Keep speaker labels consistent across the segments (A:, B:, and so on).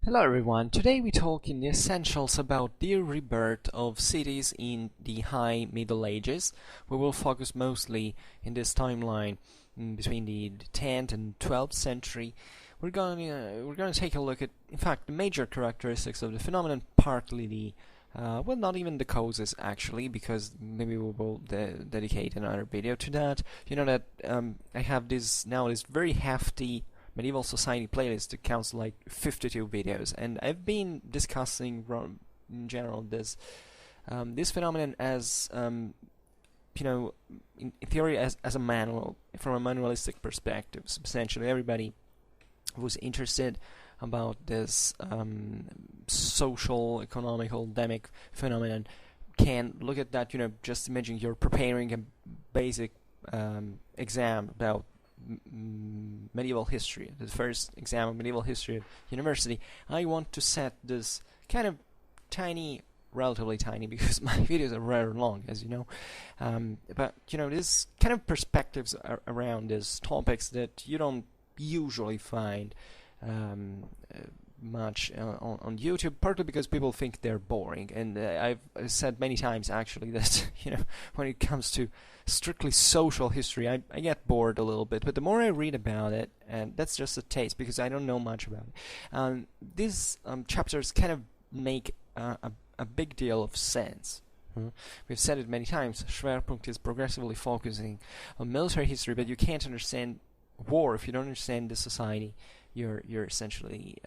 A: Hello everyone, today we talk in the essentials about the rebirth of cities in the High Middle Ages. We will focus mostly in this timeline between the 10th and 12th century. We're going to take a look at, in fact, the major characteristics of the phenomenon, partly the well, not even the causes actually, because maybe we will dedicate another video to that. You know that I have this very hefty medieval society playlist that counts like 52 videos, and I've been discussing in general this phenomenon as in theory as a manual from a manualistic perspective. Substantially, everybody who's interested about this social, economical, endemic phenomenon can look at that. Just imagine you're preparing a basic exam about medieval history, the first exam of medieval history at university. I want to set this kind of tiny, relatively tiny, because my videos are rather long, as you know. But this kind of perspectives around these topics that you don't usually find much on YouTube, partly because people think they're boring, and I've said many times actually that when it comes to strictly social history, I get bored a little bit, but the more I read about it, and that's just a taste because I don't know much about it, these chapters kind of make a big deal of sense. We've said it many times. Schwerpunkt is progressively focusing on military history, but you can't understand war if you don't understand the society you're essentially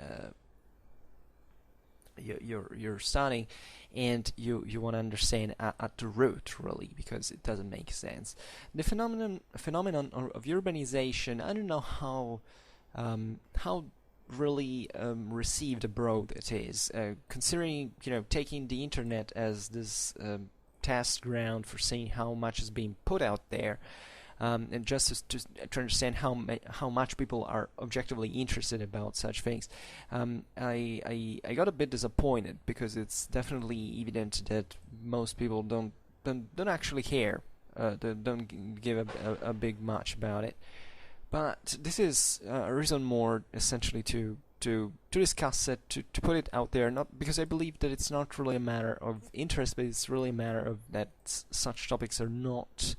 A: you're studying, and you want to understand at the root, really, because it doesn't make sense. The phenomenon of urbanization, I don't know how really received abroad it is, considering taking the internet as this test ground for seeing how much is being put out there. And just to understand how much people are objectively interested about such things, I got a bit disappointed, because it's definitely evident that most people don't actually care, don't give a big much about it. But this is a reason more essentially to discuss it, to put it out there, not because I believe that it's not really a matter of interest, but it's really a matter of that such topics are not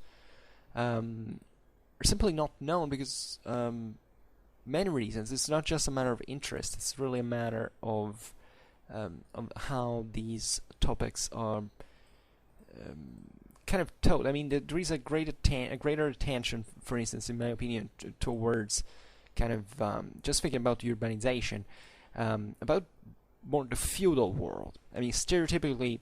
A: simply not known, because many reasons. It's not just a matter of interest. It's really a matter of how these topics are kind of taught. I mean, there is a greater attention, for instance, in my opinion, towards kind of just thinking about urbanization, about more the feudal world. I mean, stereotypically,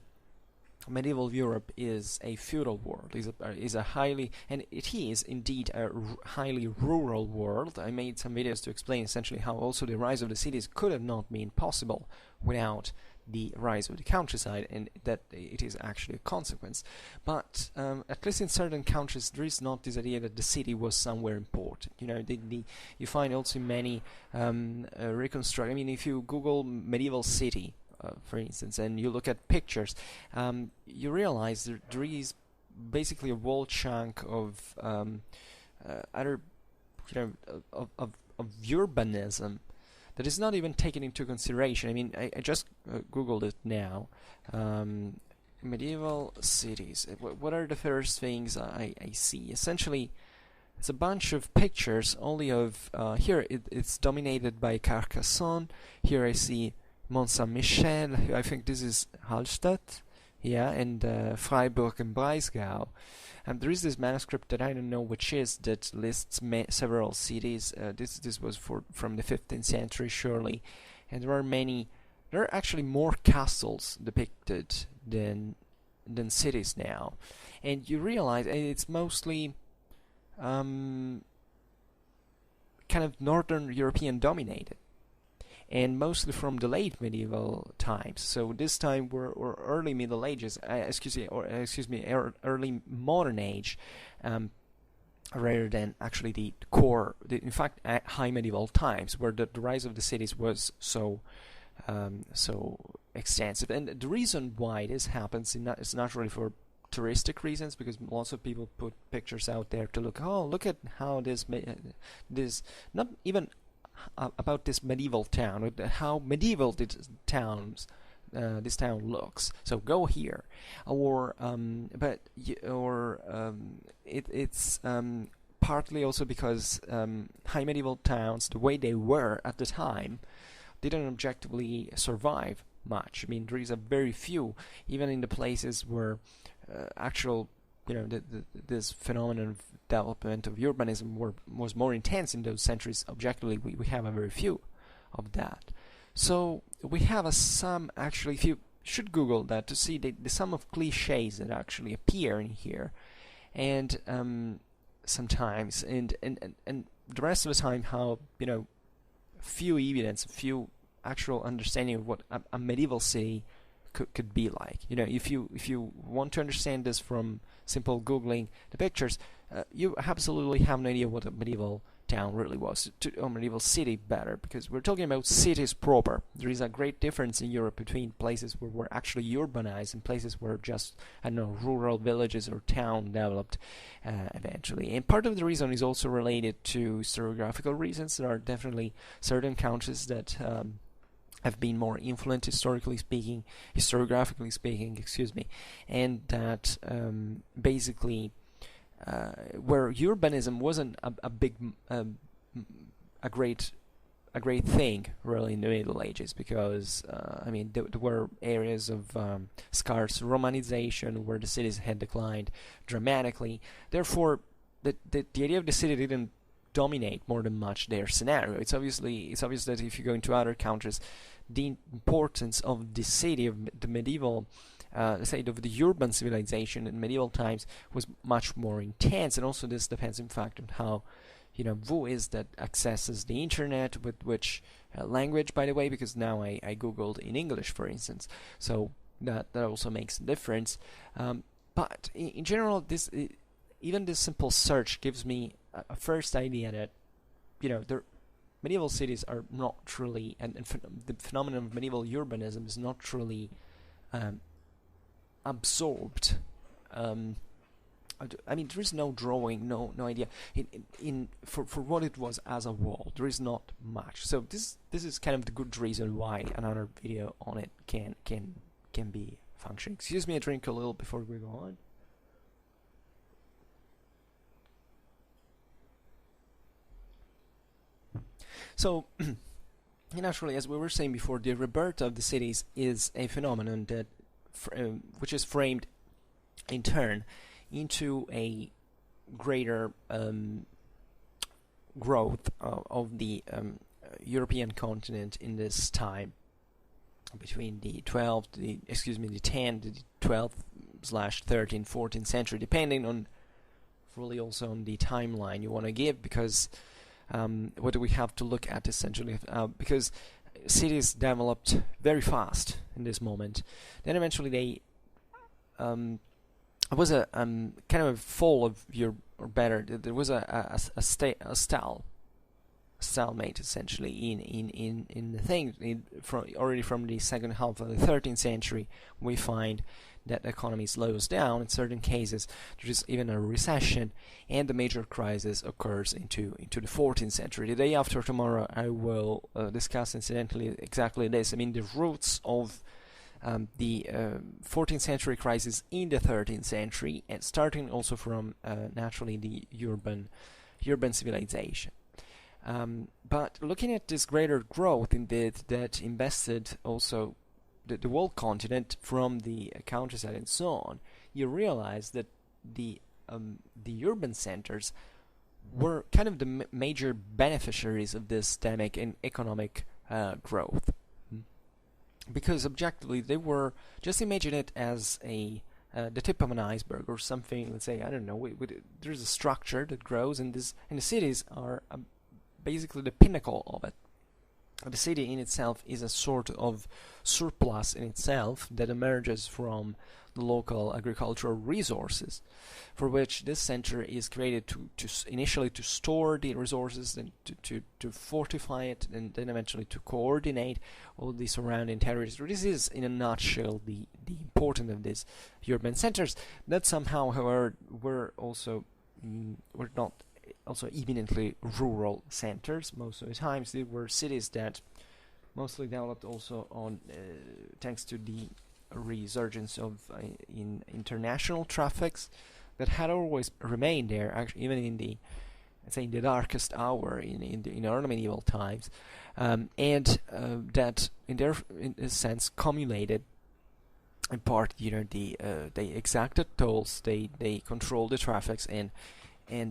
A: medieval Europe is a feudal world, is a highly, and it is indeed a highly rural world. I made some videos to explain essentially how also the rise of the cities could have not been possible without the rise of the countryside, and that it is actually a consequence. But at least in certain countries, there is not this idea that the city was somewhere important. You find also many reconstruct. I mean, if you Google medieval city, for instance, and you look at pictures, you realize there is basically a whole chunk of other, of urbanism that is not even taken into consideration. I mean, I just Googled it now. Medieval cities. What are the first things I see? Essentially, it's a bunch of pictures only of here it's dominated by Carcassonne. Here I see Mont Saint-Michel, I think this is Hallstatt, yeah, and Freiburg and Breisgau. And there is this manuscript that I don't know which is, that lists several cities. This was from the 15th century, surely, and there are actually more castles depicted than cities now, and you realize it's mostly kind of Northern European dominated, and mostly from the late medieval times. So this time we're early Middle Ages, early modern age, rather than actually the core. In fact, high medieval times, where the rise of the cities was so extensive. And the reason why this happens is not really for touristic reasons, because lots of people put pictures out there to look at how this not even about this medieval town, how medieval this town looks. So go here, or it's partly also because high medieval towns, the way they were at the time, didn't objectively survive much. I mean, there is a very few, even in the places where actual, this phenomenon of development of urbanism was more intense in those centuries. Objectively, we have a very few of that. So we have a sum, actually, if you should Google that to see the sum of cliches that actually appear in here, and sometimes, and the rest of the time, how, few evidence, few actual understanding of what a medieval city could be like. If you want to understand this from simple Googling the pictures, you absolutely have no idea what a medieval town really was, or medieval city better, because we're talking about cities proper. There is a great difference in Europe between places where we're actually urbanized and places where just, rural villages or town developed eventually. And part of the reason is also related to historiographical reasons. There are definitely certain countries that have been more influent historiographically speaking, and that basically where urbanism wasn't a great thing really in the Middle Ages, because there were areas of scarce romanization where the cities had declined dramatically. Therefore, the idea of the city didn't dominate more than much their scenario. It's obvious that if you go into other countries, the importance of the city, of the medieval, let's say, of the urban civilization in medieval times was much more intense. And also this depends, in fact, on how, who is that accesses the internet, with which language, by the way, because now I Googled in English, for instance. So that also makes a difference. But in general, even this simple search gives me a first idea that, medieval cities are not truly, and the phenomenon of medieval urbanism is not truly absorbed. There is no drawing, no idea for what it was as a whole. There is not much. So this is kind of the good reason why another video on it can be functioning. Excuse me, I drink a little before we go on. So, naturally, as we were saying before, the rebirth of the cities is a phenomenon that, which is framed in turn into a greater growth of the European continent in this time between the 10th, the 12th/13th, 14th century, depending on really also on the timeline you want to give, because what do we have to look at essentially? Because cities developed very fast in this moment. Then eventually they it was a kind of a fall of or better, there was a stalemate essentially in the thing. Already from the second half of the 13th century, we find that the economy slows down. In certain cases, there is even a recession, and the major crisis occurs into the 14th century. The day after tomorrow, I will discuss incidentally exactly this. The roots of the 14th century crisis in the 13th century, and starting also from naturally the urban civilization. But looking at this greater growth that invested also the whole continent from the countryside and so on, you realize that the urban centers were kind of the major beneficiaries of this dynamic and economic growth. Because objectively, they were, just imagine it as the tip of an iceberg or something. Let's say, I don't know, there's a structure that grows, and the cities are basically the pinnacle of it. The city in itself is a sort of surplus in itself that emerges from the local agricultural resources, for which this center is created to initially to store the resources, then to fortify it, and then eventually to coordinate all the surrounding territories. This is, in a nutshell, the importance of these urban centers that somehow, however, were not also eminently rural centers. Most of the times they were cities that mostly developed also on thanks to the resurgence of in international traffics that had always remained there, actually, even in the, let's say, in the darkest hour in early medieval times, and that in a sense cumulated in part, they exacted tolls, they controlled the traffics, and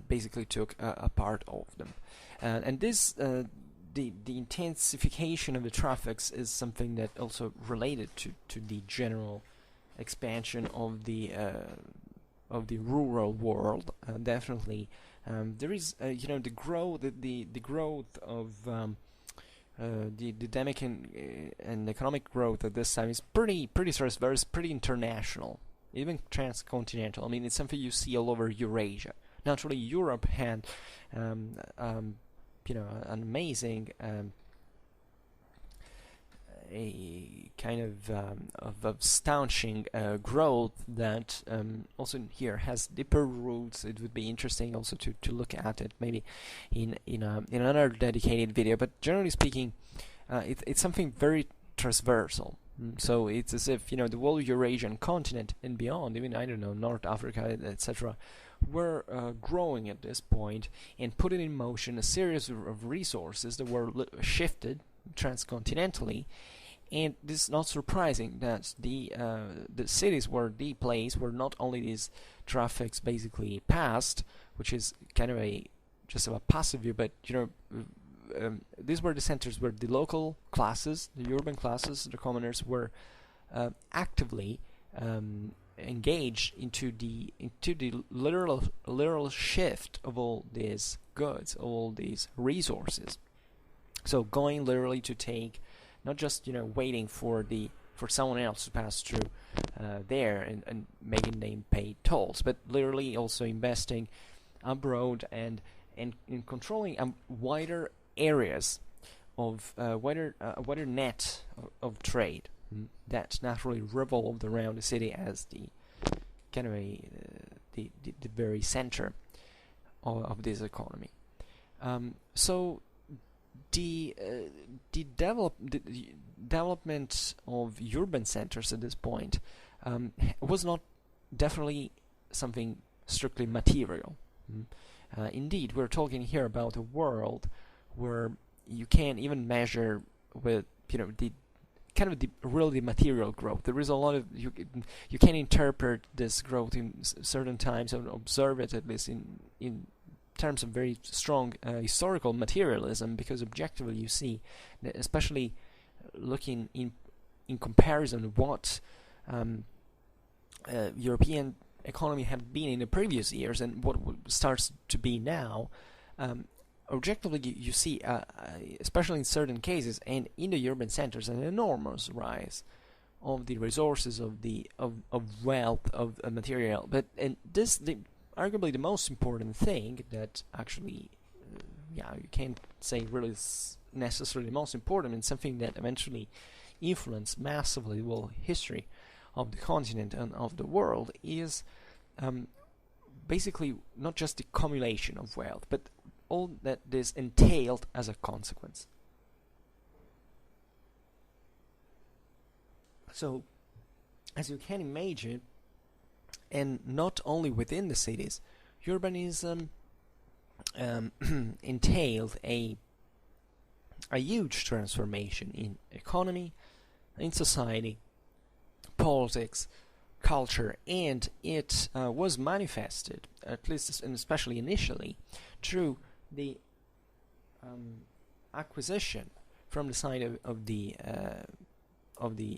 A: basically took a part of them, and this the intensification of the traffics is something that also related to the general expansion of the rural world. Definitely, there is the growth of the dynamic and economic growth at this time is pretty transverse, pretty international, even transcontinental. I mean, it's something you see all over Eurasia. Naturally, Europe had an amazing a kind of astonishing growth that also here has deeper roots. It would be interesting also to look at it maybe in another dedicated video. But generally speaking, it's something very transversal. So it's as if the whole Eurasian continent and beyond, even I don't know, North Africa, etc., were growing at this point and putting in motion a series of resources that were shifted transcontinentally. And this is not surprising that the cities were the place where not only these traffics basically passed, which is kind of just a passive view, but these were the centers where the local classes, the urban classes, the commoners were actively engaged into the literal shift of all these goods, all these resources. So going literally to take, not just waiting for someone else to pass through there and making them pay tolls, but literally also investing abroad and in controlling wider areas of wider net of trade that naturally revolved around the city as the kind of the very center of this economy. So the development of urban centers at this point was not definitely something strictly material. Indeed, we're talking here about a world where you can't even measure with the kind of the really material growth. There is a lot of you can interpret this growth in certain times and observe it at least in terms of very strong historical materialism, because objectively you see that, especially looking in comparison what European economy had been in the previous years and what starts to be now, objectively you see, especially in certain cases and in the urban centers, an enormous rise of the resources of wealth of material. But this arguably the most important thing that actually you can't say really is necessarily the most important, and something that eventually influenced massively the whole history of the continent and of the world is basically not just the accumulation of wealth, but all that this entailed as a consequence. So, as you can imagine, and not only within the cities, urbanism entailed a huge transformation in economy, in society, politics, culture, and it was manifested, at least and especially initially, through the acquisition from the side of the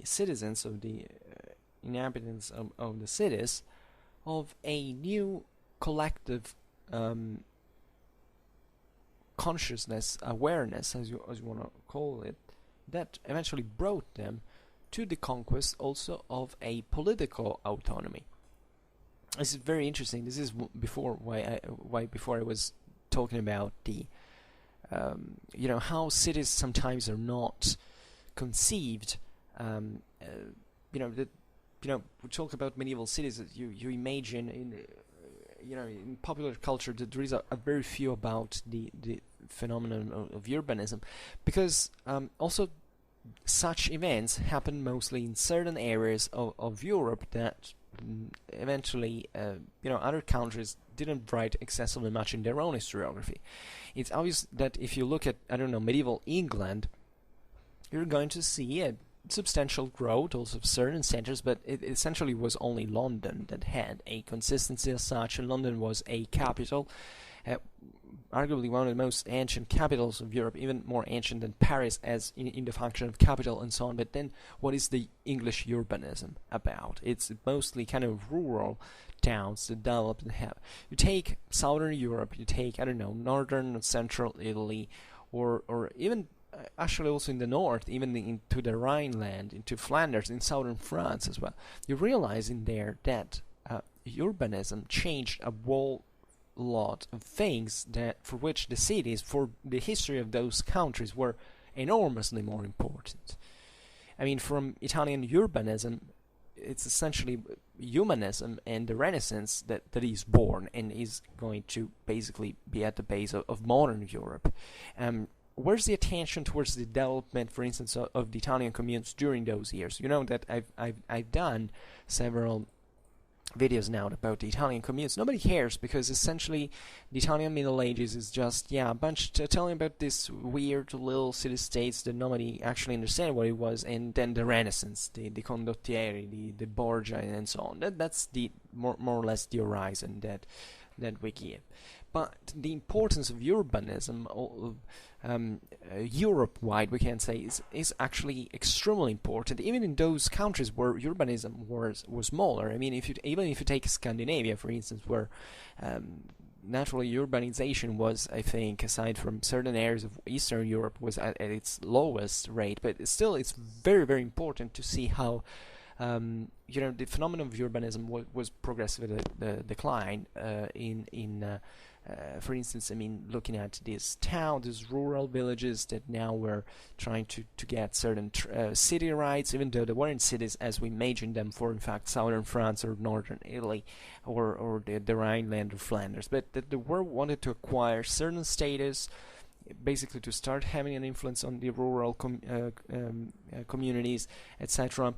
A: citizens, of the inhabitants of the cities, of a new collective consciousness, awareness, as you want to call it, that eventually brought them to the conquest also of a political autonomy. This is very interesting. This is before I was talking about the how cities sometimes are not conceived. We talk about medieval cities. You imagine in popular culture, there is a very few about the phenomenon of urbanism, because also such events happen mostly in certain areas of Europe that eventually, other countries didn't write excessively much in their own historiography. It's obvious that if you look at, I don't know, medieval England, you're going to see a substantial growth also of certain centers, but it essentially was only London that had a consistency as such, and London was a capital, arguably one of the most ancient capitals of Europe, even more ancient than Paris as in the function of capital and so on. But then what is the English urbanism about? It's mostly kind of rural towns that developed and have. You take southern Europe, you take, I don't know, northern or central Italy, or even actually also in the north, even into the Rhineland, into Flanders, in southern France as well. You realize in there that urbanism changed a whole lot of things that for which the cities, for the history of those countries, were enormously more important. I mean, from Italian urbanism, it's essentially humanism and the Renaissance that is born and is going to basically be at the base of modern Europe. Where's the attention towards the development, for instance, of the Italian communes during those years? You know that I've done several videos now about the Italian communes. Nobody cares, because essentially the Italian Middle Ages is just a bunch telling about this weird little city-states that nobody actually understand what it was, and then the Renaissance, the condottieri, the Borgia, and so on. That's the more or less the horizon that we give. But the importance of urbanism, Europe-wide, we can say, is actually extremely important, even in those countries where urbanism was smaller. I mean, even if you take Scandinavia, for instance, where naturally urbanization was, I think, aside from certain areas of Eastern Europe, was at its lowest rate. But still, it's very, very important to see how the phenomenon of urbanism was progressively decline for instance, I mean, looking at these rural villages that now were trying to get certain city rights, even though they weren't cities as we imagined them for, in fact, southern France or northern Italy or the Rhineland or Flanders, but that the world wanted to acquire certain status, basically to start having an influence on the rural communities, etc.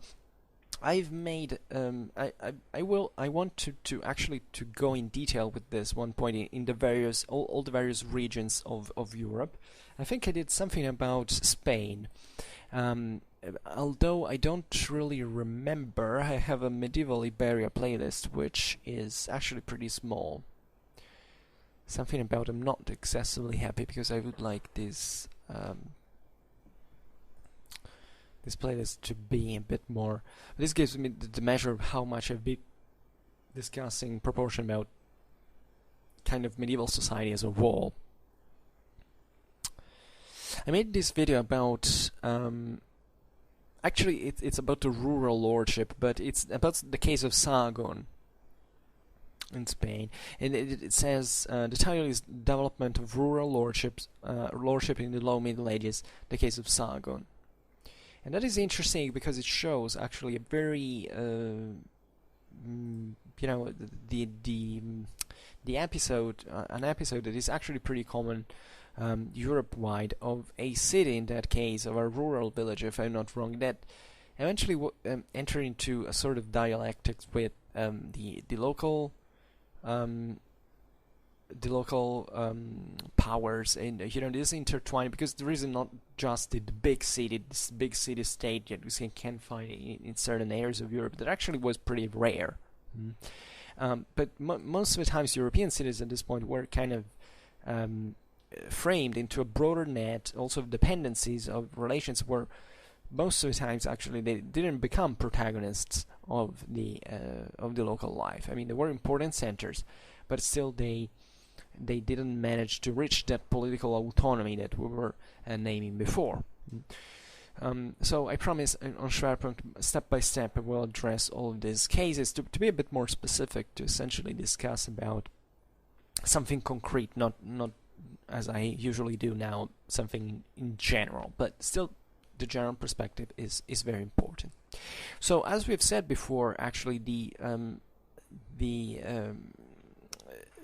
A: I've made I want to actually to go in detail with this one point in the various all the various regions of Europe. I think I did something about Spain, although I don't really remember. I have a medieval Iberia playlist which is actually pretty small. Something about I'm not excessively happy because I would like this playlist to be a bit more. This gives me the measure of how much I've been discussing proportion about kind of medieval society as a whole. I made this video about actually it's about the rural lordship, but it's about the case of Sahagún in Spain, and it says the title is Development of Rural Lordship in the Low Middle Ages, the case of Sahagún. And that is interesting because it shows actually a very, the episode, an episode that is actually pretty common Europe-wide, of a city, in that case, of a rural village, if I'm not wrong, that eventually entered into a sort of dialectics with the local powers, and this intertwined, because there is not just the big city, this big city state that we can find in certain areas of Europe. That actually was pretty rare. But most of the times European cities at this point were kind of framed into a broader net also of dependencies, of relations, where most of the times actually they didn't become protagonists of the local life. I mean, they were important centers, but still they didn't manage to reach that political autonomy that we were naming before. So I promise on Schwerpunkt, step by step, I will address all of these cases to be a bit more specific, to essentially discuss about something concrete, not as I usually do now, something in general, but still the general perspective is very important. So as we've said before, actually the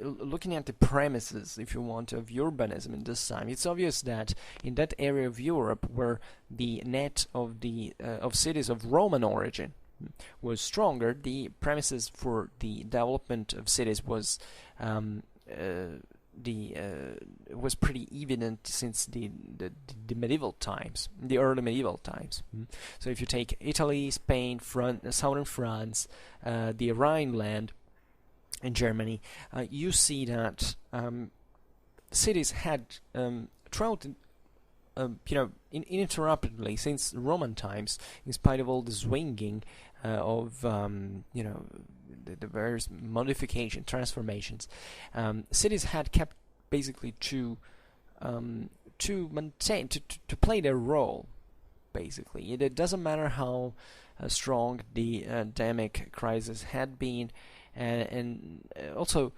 A: looking at the premises, if you want, of urbanism in this time, it's obvious that in that area of Europe where the net of the of cities of Roman origin was stronger, the premises for the development of cities was was pretty evident since the medieval times, the early medieval times. So if you take Italy, Spain, southern France, the Rhineland, and Germany, you see that cities had throughout uninterruptedly since Roman times, in spite of all the swinging of the various modifications, transformations, cities had kept basically to maintain, to play their role. Basically, it doesn't matter how strong the endemic crisis had been, and also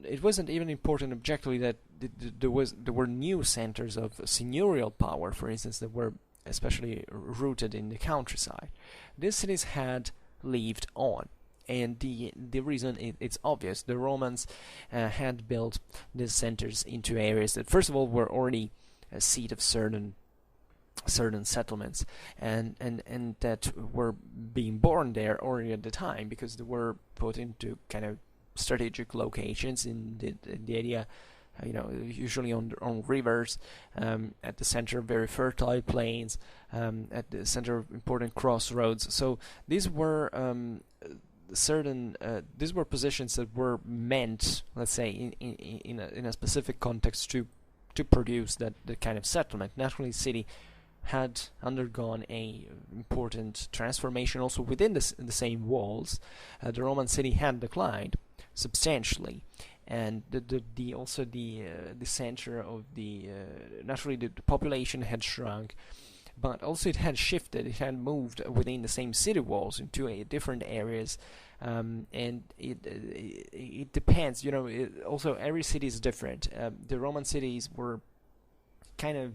A: it wasn't even important objectively that there were new centers of seigneurial power, for instance, that were especially rooted in the countryside. These cities had lived on, and the reason it's obvious. The Romans had built these centers into areas that, first of all, were already a seat of certain settlements, and that were being born there already at the time, because they were put into kind of strategic locations in the area, usually on rivers, at the center of very fertile plains, at the center of important crossroads. So these were these were positions that were meant, let's say, in a specific context to produce that kind of settlement. Naturally, the city had undergone a important transformation also within the same walls. The Roman city had declined substantially, and the center of the naturally the population had shrunk, but also it had shifted. It had moved within the same city walls into different areas, and it depends. Also every city is different. The Roman cities were kind of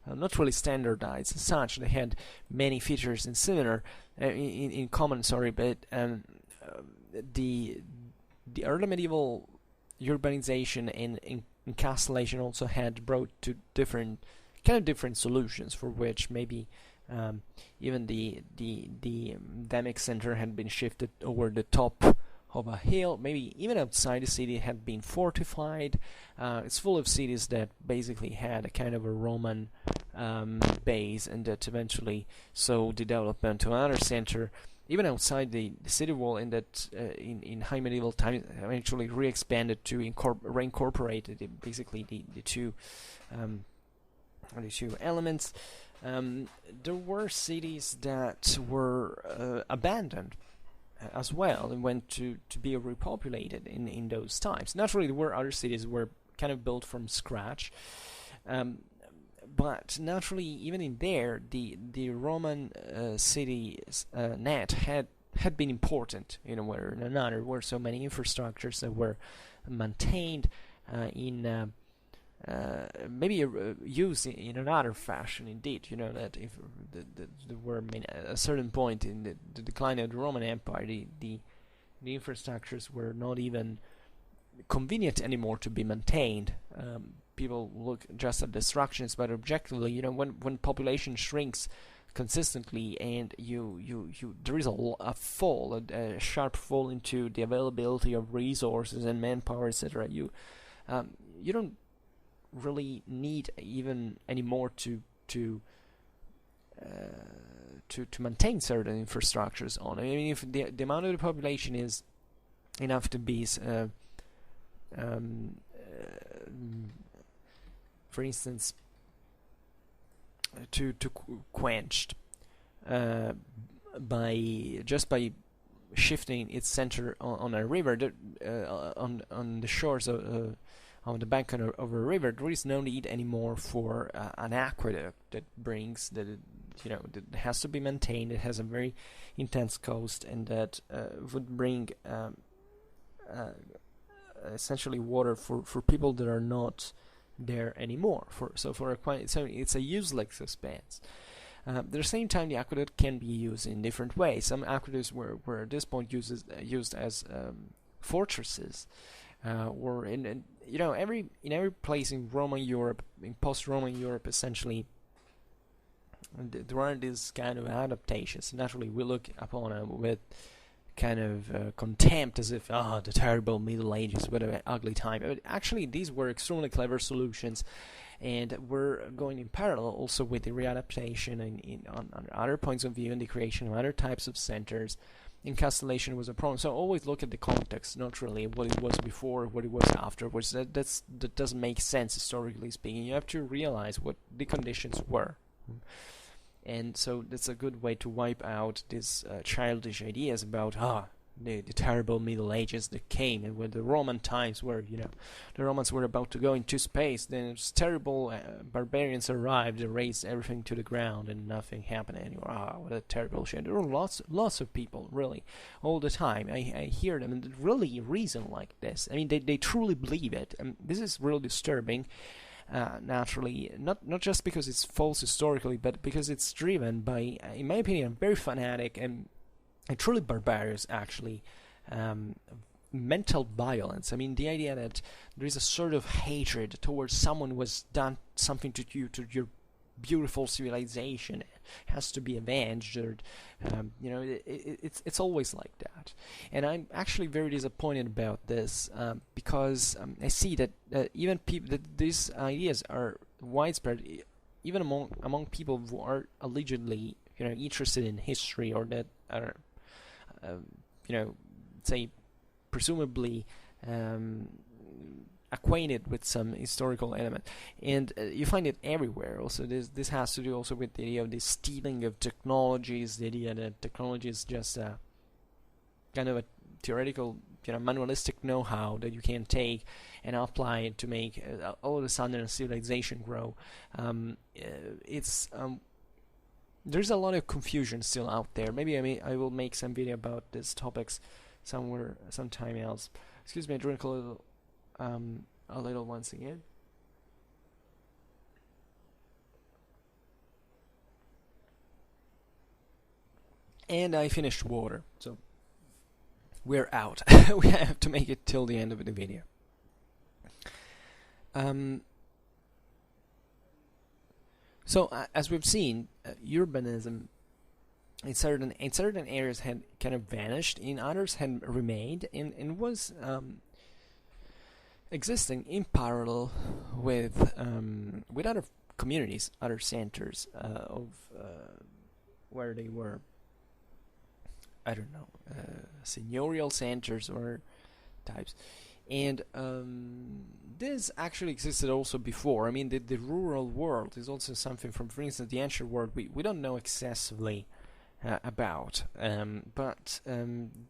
A: not really standardized as such. They had many features in similar in common. But the early medieval urbanization and encapsulation also had brought to different solutions, for which maybe even the endemic center had been shifted over the top of a hill, maybe even outside the city had been fortified. It's full of cities that basically had a kind of a Roman base, and that eventually saw the development to another center even outside the city wall, and that in high medieval times eventually re-expanded to reincorporate basically the two elements. There were cities that were abandoned as well, and went to be repopulated in those times. Naturally, there were other cities that were kind of built from scratch, but naturally, even in there, the Roman city net had been important in a way or another. There were so many infrastructures that were maintained in maybe used in another fashion. Indeed, that if there were at a certain point in the decline of the Roman Empire, the infrastructures were not even convenient anymore to be maintained. People look just at destructions, but objectively, when population shrinks consistently, and there is a sharp fall into the availability of resources and manpower, etc. You don't really need even anymore to maintain certain infrastructures on. I mean, if the amount of the population is enough to be for instance, to quenched by shifting its center on a river, on the shores of on the bank of a river, there is no need anymore for an aqueduct that brings that has to be maintained. It has a very intense cost, and that would bring essentially water for people that are not there anymore. So it's a useless expense. At the same time, the aqueduct can be used in different ways. Some aqueducts were at this point used as fortresses, or in every place in Roman Europe, in post-Roman Europe, essentially, there are these kind of adaptations. Naturally, we look upon them with kind of contempt, as if, the terrible Middle Ages, what an ugly time. But actually, these were extremely clever solutions, and we're going in parallel also with the readaptation on other points of view and the creation of other types of centers. Incastellation was a problem, so always look at the context, not really what it was before, what it was afterwards. That doesn't make sense historically speaking. You have to realize what the conditions were. And so that's a good way to wipe out these childish ideas about the terrible Middle Ages that came, and when the Roman times were, the Romans were about to go into space, then it's terrible, barbarians arrived and razed everything to the ground and nothing happened anymore. What a terrible shit. There were lots of people, really, all the time. I hear them and really reason like this. I mean, they truly believe it, and this is really disturbing. Naturally, not just because it's false historically, but because it's driven by, in my opinion, very fanatic and truly barbarous, actually, mental violence. I mean, the idea that there is a sort of hatred towards someone who has done something to you, to your beautiful civilization, has to be avenged, or it's always like that. And I'm actually very disappointed about this, because I see that even people, that these ideas are widespread, even among people who are allegedly interested in history, or that are say presumably acquainted with some historical element, and you find it everywhere. Also, this has to do also with the idea of the stealing of technologies, the idea that technology is just a kind of a theoretical, manualistic know-how that you can take and apply it to make all of a sudden a civilization grow. There's a lot of confusion still out there. Maybe I will make some video about these topics sometime else. Excuse me, I drink a little once again. And I finished water, so we're out. We have to make it till the end of the video. So as we've seen, urbanism in certain areas had kind of vanished, in others had remained, and was existing in parallel with other communities, other centers of where they were, I don't know, seigneurial centers or types. And this actually existed also before. I mean, the rural world is also something from, for instance, the ancient world we don't know excessively about. But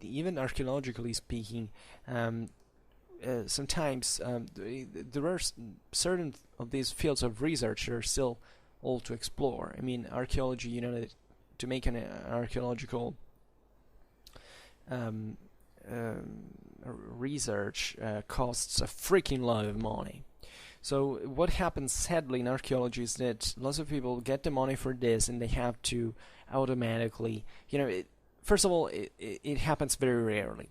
A: even archaeologically speaking, sometimes there are certain of these fields of research that are still all to explore. I mean, archaeology, to make an archaeological research costs a freaking lot of money. So what happens sadly in archaeology is that lots of people get the money for this, and they have to automatically, first of all, it happens very rarely.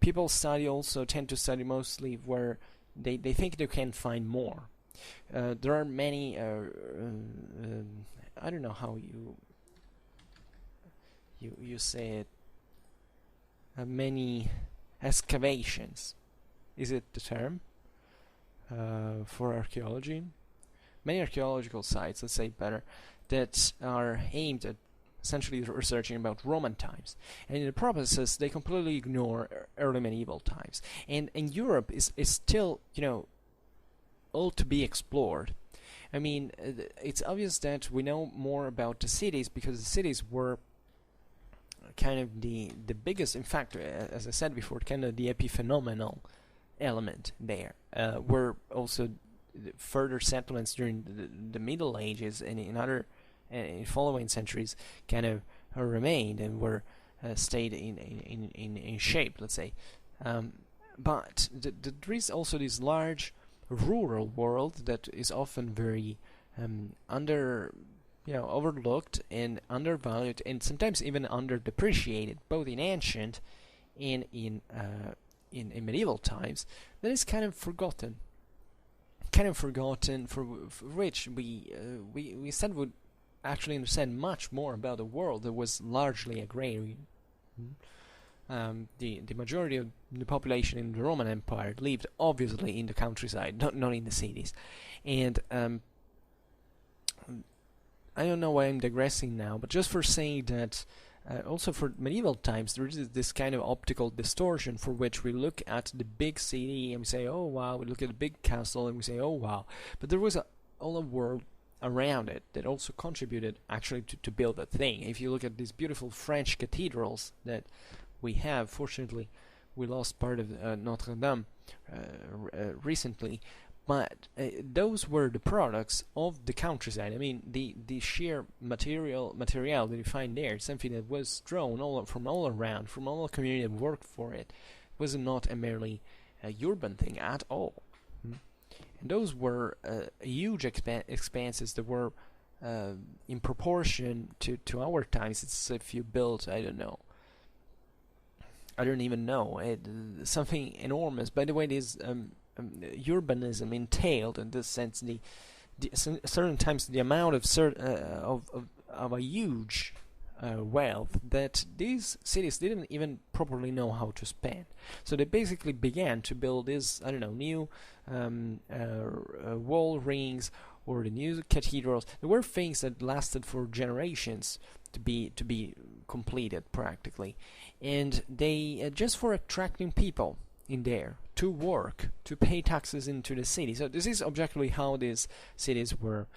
A: People tend to study mostly where they think they can find more. There are many, I don't know how you say it, many excavations, is it the term for archaeology? Many archaeological sites, let's say better, that are aimed at essentially researching about Roman times, and in the process they completely ignore early medieval times. And Europe is still, all to be explored. I mean, it's obvious that we know more about the cities because the cities were kind of the biggest, in fact, as I said before, kind of the epiphenomenal element there. Were also further settlements during the Middle Ages and in other in following centuries kind of remained and were stayed in shape, let's say. But there is also this large rural world that is often very overlooked and undervalued, and sometimes even underdepreciated, both in ancient and in in medieval times, that is kind of forgotten. For which we instead would actually understand much more about a world that was largely agrarian. The majority of the population in the Roman Empire lived obviously in the countryside, not in the cities. And I don't know why I'm digressing now, but just for saying that also for medieval times there is this kind of optical distortion for which we look at the big city and we say, oh wow, we look at the big castle and we say, oh wow. But there was all a world around it that also contributed actually to build that thing. If you look at these beautiful French cathedrals that we have, fortunately we lost part of Notre Dame recently, but those were the products of the countryside. I mean, the sheer material that you find there, something that was drawn from all around, from all the community that worked for it, was not a merely urban thing at all. And those were huge expanses that were in proportion to our times. It's if you built, I don't even know, something enormous. By the way, this urbanism entailed, in this sense, certain times the amount of a huge wealth that these cities didn't even properly know how to spend. So they basically began to build these, new wall rings or the new cathedrals. There were things that lasted for generations to be completed practically, and they just for attracting people in there to work, to pay taxes into the city. So this is objectively how these cities were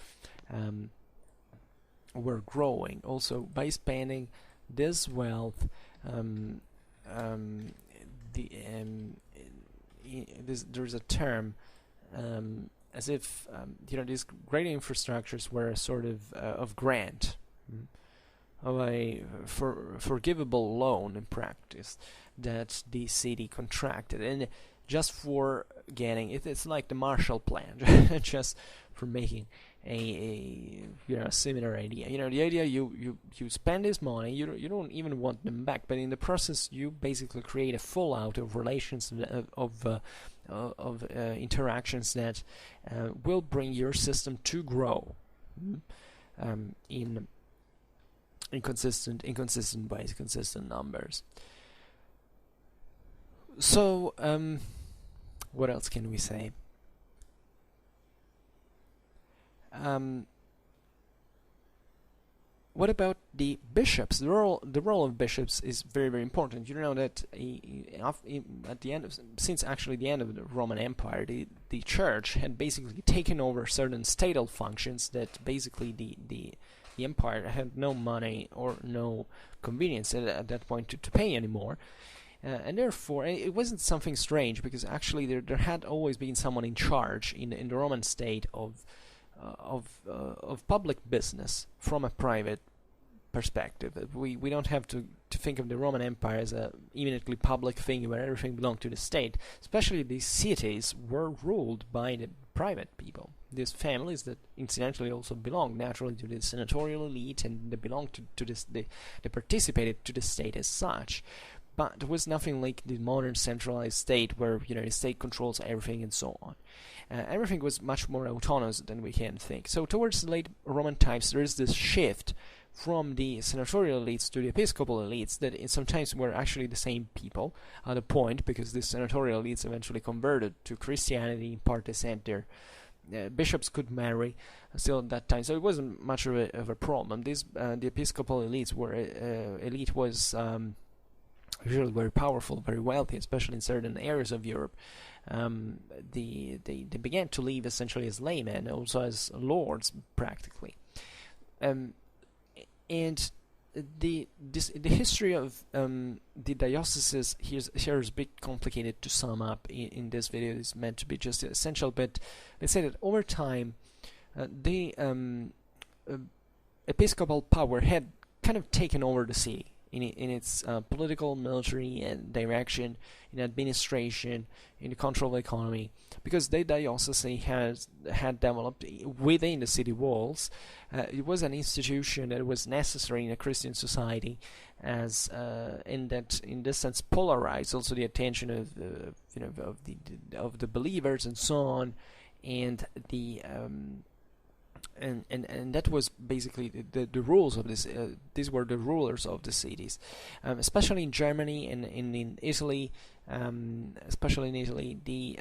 A: growing, also by spending this wealth. There's a term as if these great infrastructures were a sort of grant, of a forgivable loan in practice that the city contracted, and just for getting it's like the Marshall Plan, just for making a similar idea. The idea you spend this money, you don't even want them back, but in the process you basically create a fallout of relations of interactions that will bring your system to grow in inconsistent ways, consistent numbers. So what else can we say? What about the bishops? The role of bishops is very, very important. You know that at the end since actually the end of the Roman Empire, the church had basically taken over certain statal functions that basically the empire had no money or no convenience at that point to pay anymore. And therefore, it wasn't something strange, because actually there had always been someone in charge in the Roman state of public business from a private perspective. We don't have to think of the Roman Empire as a immediately public thing where everything belonged to the state. Especially these cities were ruled by the private people, these families that incidentally also belonged naturally to the senatorial elite, and they belonged to this. They participated to the state as such. But there was nothing like the modern centralized state where the state controls everything and so on. Everything was much more autonomous than we can think. So towards the late Roman times, there is this shift from the senatorial elites to the episcopal elites that sometimes were actually the same people at a point, because the senatorial elites eventually converted to Christianity. In part they sent their bishops could marry still at that time, so it wasn't much of a problem. The episcopal elites elite was usually very powerful, very wealthy, especially in certain areas of Europe. They began to live essentially as laymen, also as lords practically. And the history of the dioceses here is a bit complicated to sum up in this video. It's meant to be just essential, but let's say that over time the episcopal power had kind of taken over the city. in its political, military, and direction, in administration, in the control of the economy, because the diocese had developed within the city walls. It was an institution that was necessary in a Christian society, as in this sense polarized also the attention of the believers and so on, and and that was basically the rules of this. These were the rulers of the cities, especially in Germany and in Italy. Especially in Italy, the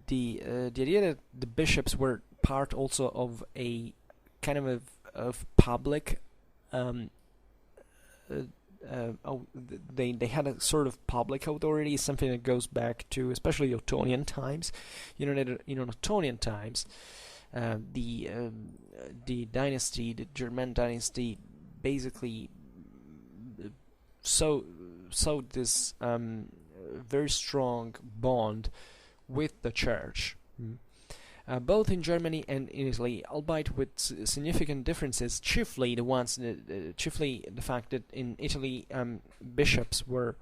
A: idea that the bishops were part also of a kind of public. They had a sort of public authority, something that goes back to especially Ottonian times. In Ottonian times, the dynasty, the German dynasty, basically saw this very strong bond with the church, both in Germany and in Italy, albeit with significant differences. Chiefly the fact that in Italy bishops were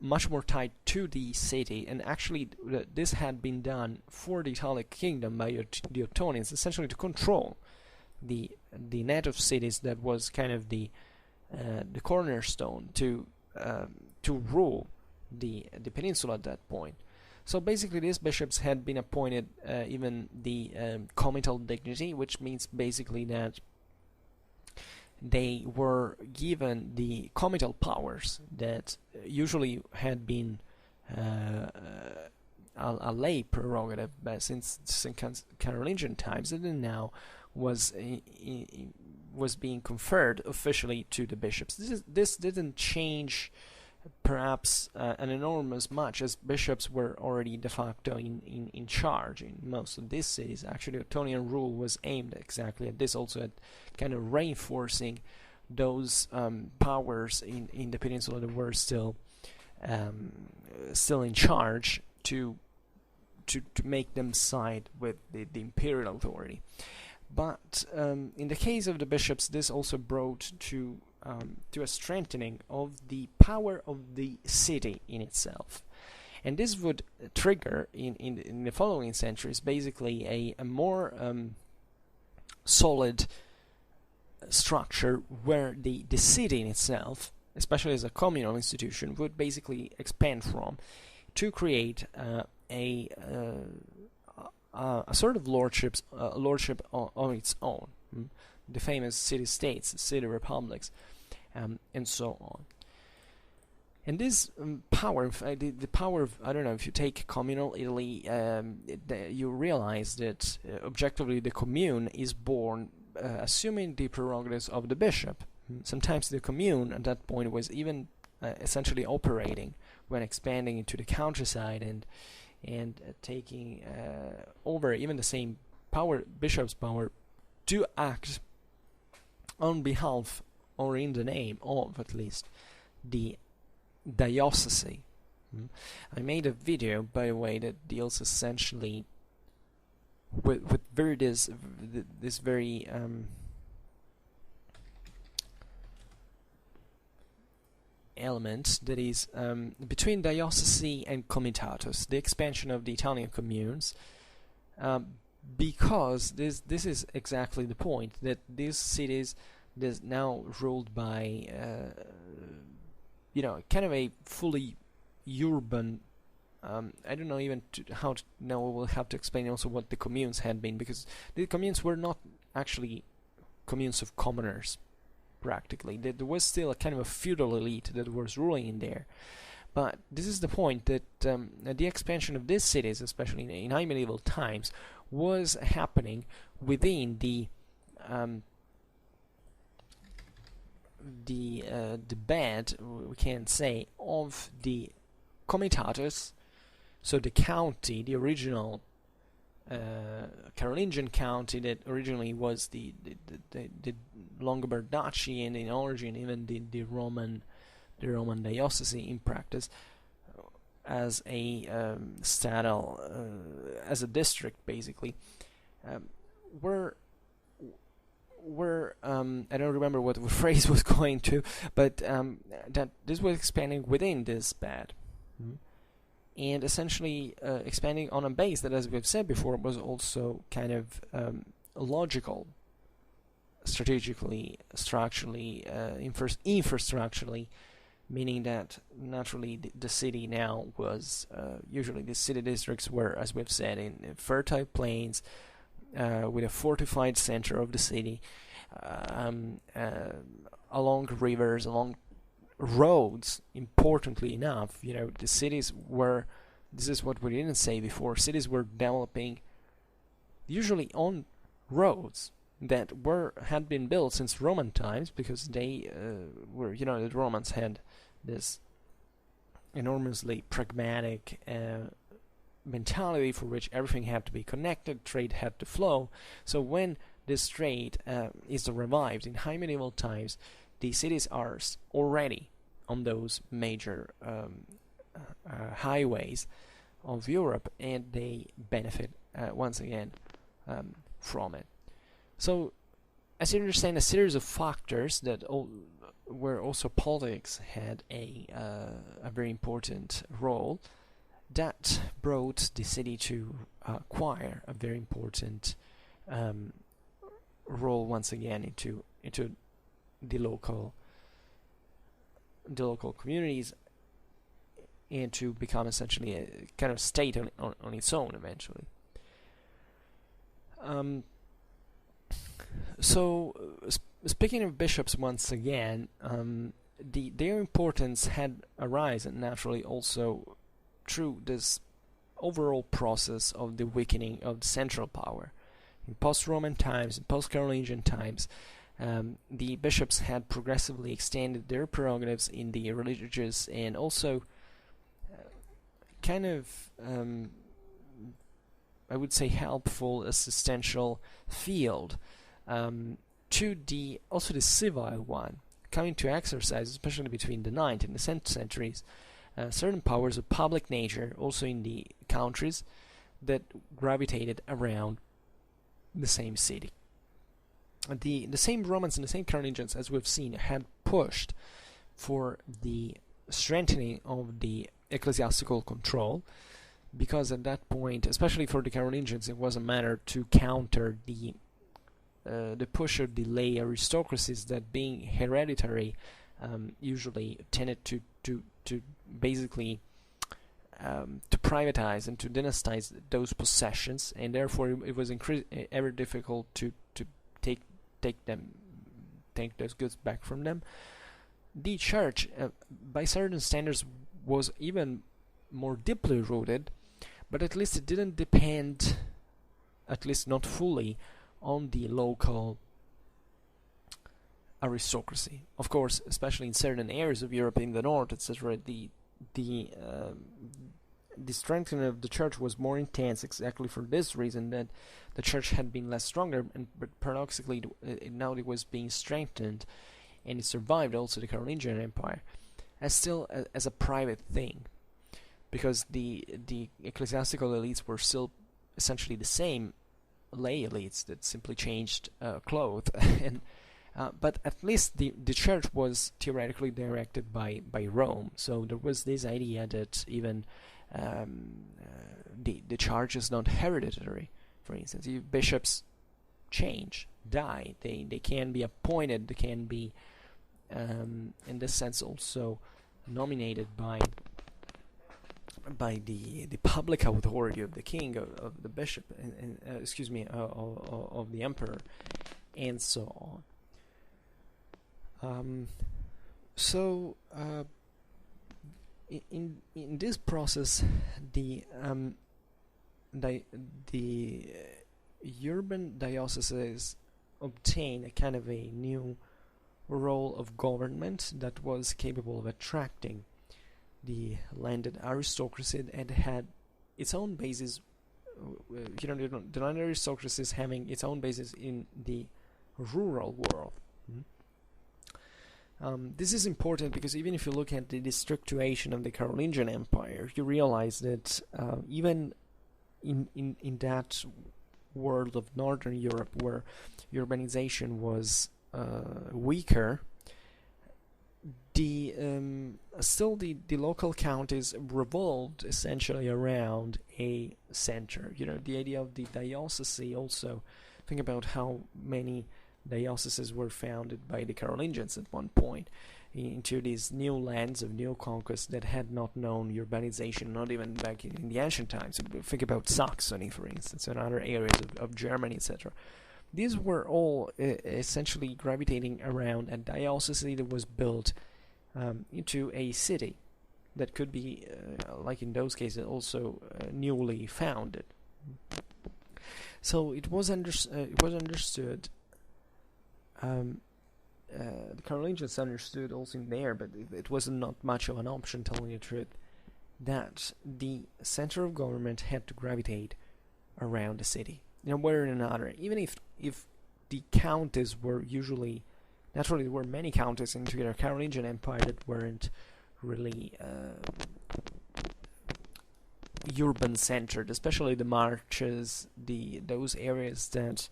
A: much more tied to the city, and actually this had been done for the Italic kingdom by the Ottonians, essentially to control the net of cities that was kind of the cornerstone to rule the peninsula at that point. So basically these bishops had been appointed even the comital dignity, which means basically that they were given the comital powers that usually had been a lay prerogative since Carolingian times, and then now was being conferred officially to the bishops. This didn't change perhaps an enormous much, as bishops were already de facto in charge in most of these cities. Actually, Ottonian rule was aimed exactly at this, also at kind of reinforcing those powers in the peninsula that were still in charge, to make them side with the imperial authority. But in the case of the bishops, this also brought to a strengthening of the power of the city in itself, and this would trigger in the following centuries basically a more solid structure, where the city in itself, especially as a communal institution, would basically expand from, to create a sort of lordship on its own, the famous city-states, city republics, and so on. And this power, the power of, I don't know, if you take communal Italy, you realize that objectively the commune is born assuming the prerogatives of the bishop. Sometimes the commune at that point was even essentially operating when expanding into the countryside and taking over even the same power, bishop's power, to act on behalf, or in the name of, at least, the diocese. I made a video, by the way, that deals essentially with this very element that is between diocese and comitatus, the expansion of the Italian communes, because this is exactly the point, that these cities is now ruled by kind of a fully urban, I don't know even how to, now we'll have to explain also what the communes had been, because the communes were not actually communes of commoners practically. There was still a kind of a feudal elite that was ruling in there. But this is the point, that the expansion of these cities, especially in high medieval times, was happening within the bed, we can say, of the comitatus, so the county, the original Carolingian county that originally was the Longobards Duchy, and in origin even the Roman diocese in practice, as a as a district basically, were were I don't remember what the phrase was going to, but that this was expanding within this bed, and essentially expanding on a base that, as we've said before, was also kind of logical, strategically, structurally, infrastructurally, meaning that naturally the city now was usually the city districts were, as we've said, in fertile plains with a fortified center of the city, along rivers, along roads. Importantly enough, the cities were, this is what we didn't say before, cities were developing usually on roads that had been built since Roman times, because they were, the Romans had this enormously pragmatic mentality for which everything had to be connected, trade had to flow. So when this trade is revived in high medieval times, the cities are already on those major highways of Europe, and they benefit once again from it. So, as you understand, a series of factors that where also politics had a very important role, that brought the city to acquire a very important role once again into the local communities, and to become essentially a kind of state on its own eventually. So, speaking of bishops once again, their importance had arisen naturally also through this overall process of the weakening of central power. In post-Roman times, in post-Carolingian times, the bishops had progressively extended their prerogatives in the religious and also kind of, I would say, helpful, assistential field to the civil one, coming to exercise, especially between the 9th and the 10th centuries, certain powers of public nature, also in the countries that gravitated around the same city. The same Romans and the same Carolingians, as we've seen, had pushed for the strengthening of the ecclesiastical control, because at that point, especially for the Carolingians, it was a matter to counter the push of the lay aristocracies that, being hereditary, usually tended to basically to privatize and to dynastize those possessions, and therefore it was ever difficult to take those goods back from them. The church, by certain standards, was even more deeply rooted, but at least it didn't depend, at least not fully, on the local aristocracy. Of course, especially in certain areas of Europe, in the north, etc., the strengthening of the church was more intense, exactly for this reason, that the church had been less stronger, but paradoxically now it was being strengthened, and it survived also the Carolingian Empire as a private thing, because the ecclesiastical elites were still essentially the same lay elites that simply changed clothes, and but at least the church was theoretically directed by Rome. So there was this idea that even the charge is not hereditary. For instance, if bishops change, die, they can be appointed, they can be in this sense also nominated by the public authority of the king, of the bishop, and of the emperor, and so on. In this process, the urban dioceses obtained a kind of a new role of government that was capable of attracting the landed aristocracy, and had its own basis. The landed aristocracy is having its own basis in the rural world. This is important because even if you look at the districtuation of the Carolingian Empire, you realize that even in that world of Northern Europe, where urbanization was weaker, still the local counties revolved essentially around a center. The idea of the diocese also. Think about how many dioceses were founded by the Carolingians at one point into these new lands of new conquest that had not known urbanization, not even back in the ancient times. Think about Saxony, for instance, and other areas of Germany, etc. These were all essentially gravitating around a diocese that was built into a city that could be, like in those cases, also newly founded. So it was understood. The Carolingians understood also in there, but it was not much of an option, telling the truth, that the center of government had to gravitate around the city, one way or another. Even if the counties were usually, naturally, there were many counties into the Carolingian Empire that weren't really urban centered, especially the marches, those areas that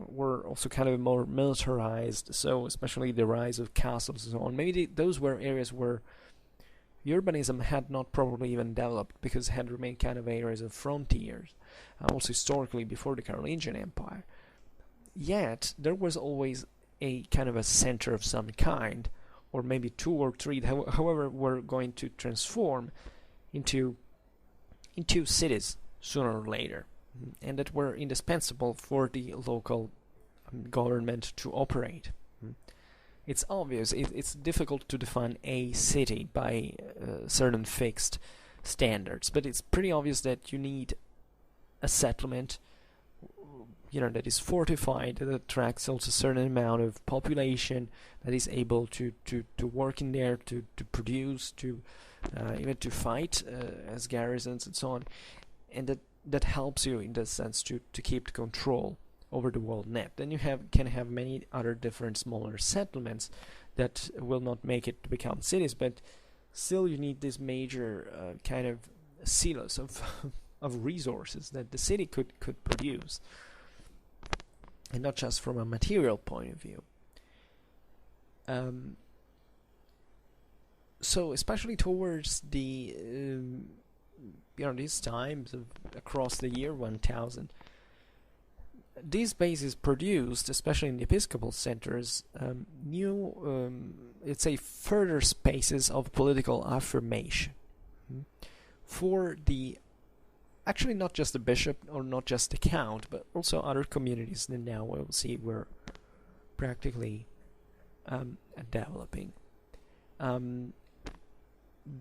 A: were also kind of more militarized. So especially the rise of castles and so on. Maybe those were areas where urbanism had not probably even developed, because it had remained kind of areas of frontiers, also historically before the Carolingian Empire. Yet there was always a kind of a center of some kind, or maybe two or three, however, were going to transform into cities sooner or later, and that were indispensable for the local government to operate. It's obvious, it's difficult to define a city by certain fixed standards, but it's pretty obvious that you need a settlement, that is fortified, that attracts also a certain amount of population that is able to work in there, to produce, to even to fight as garrisons and so on, and that helps you in that sense to keep the control over the world net. Then you can have many other different smaller settlements that will not make it to become cities, but still you need this major kind of silos of resources that the city could produce, and not just from a material point of view. So especially towards the these times of across the year 1000, these bases produced, especially in the episcopal centers, new, let's say, further spaces of political affirmation for the, actually not just the bishop or not just the count, but also other communities that now we'll see were practically developing.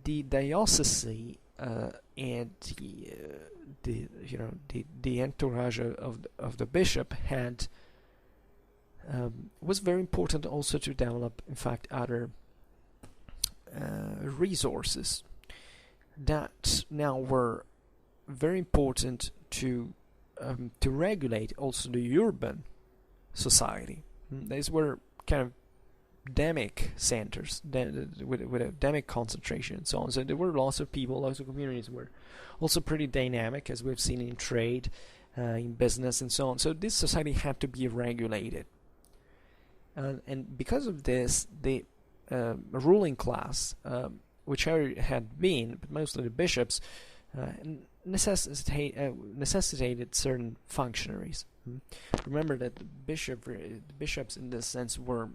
A: The diocese and the entourage of the bishop was very important also to develop, in fact, other resources that now were very important to regulate also the urban society. These were kind of demic centers with a demic concentration and so on. So there were lots of people, lots of communities were also pretty dynamic, as we've seen in trade, in business and so on. So this society had to be regulated. And because of this, the ruling class, whichever had been, but mostly the bishops, necessitated certain functionaries. Remember that the bishops in this sense were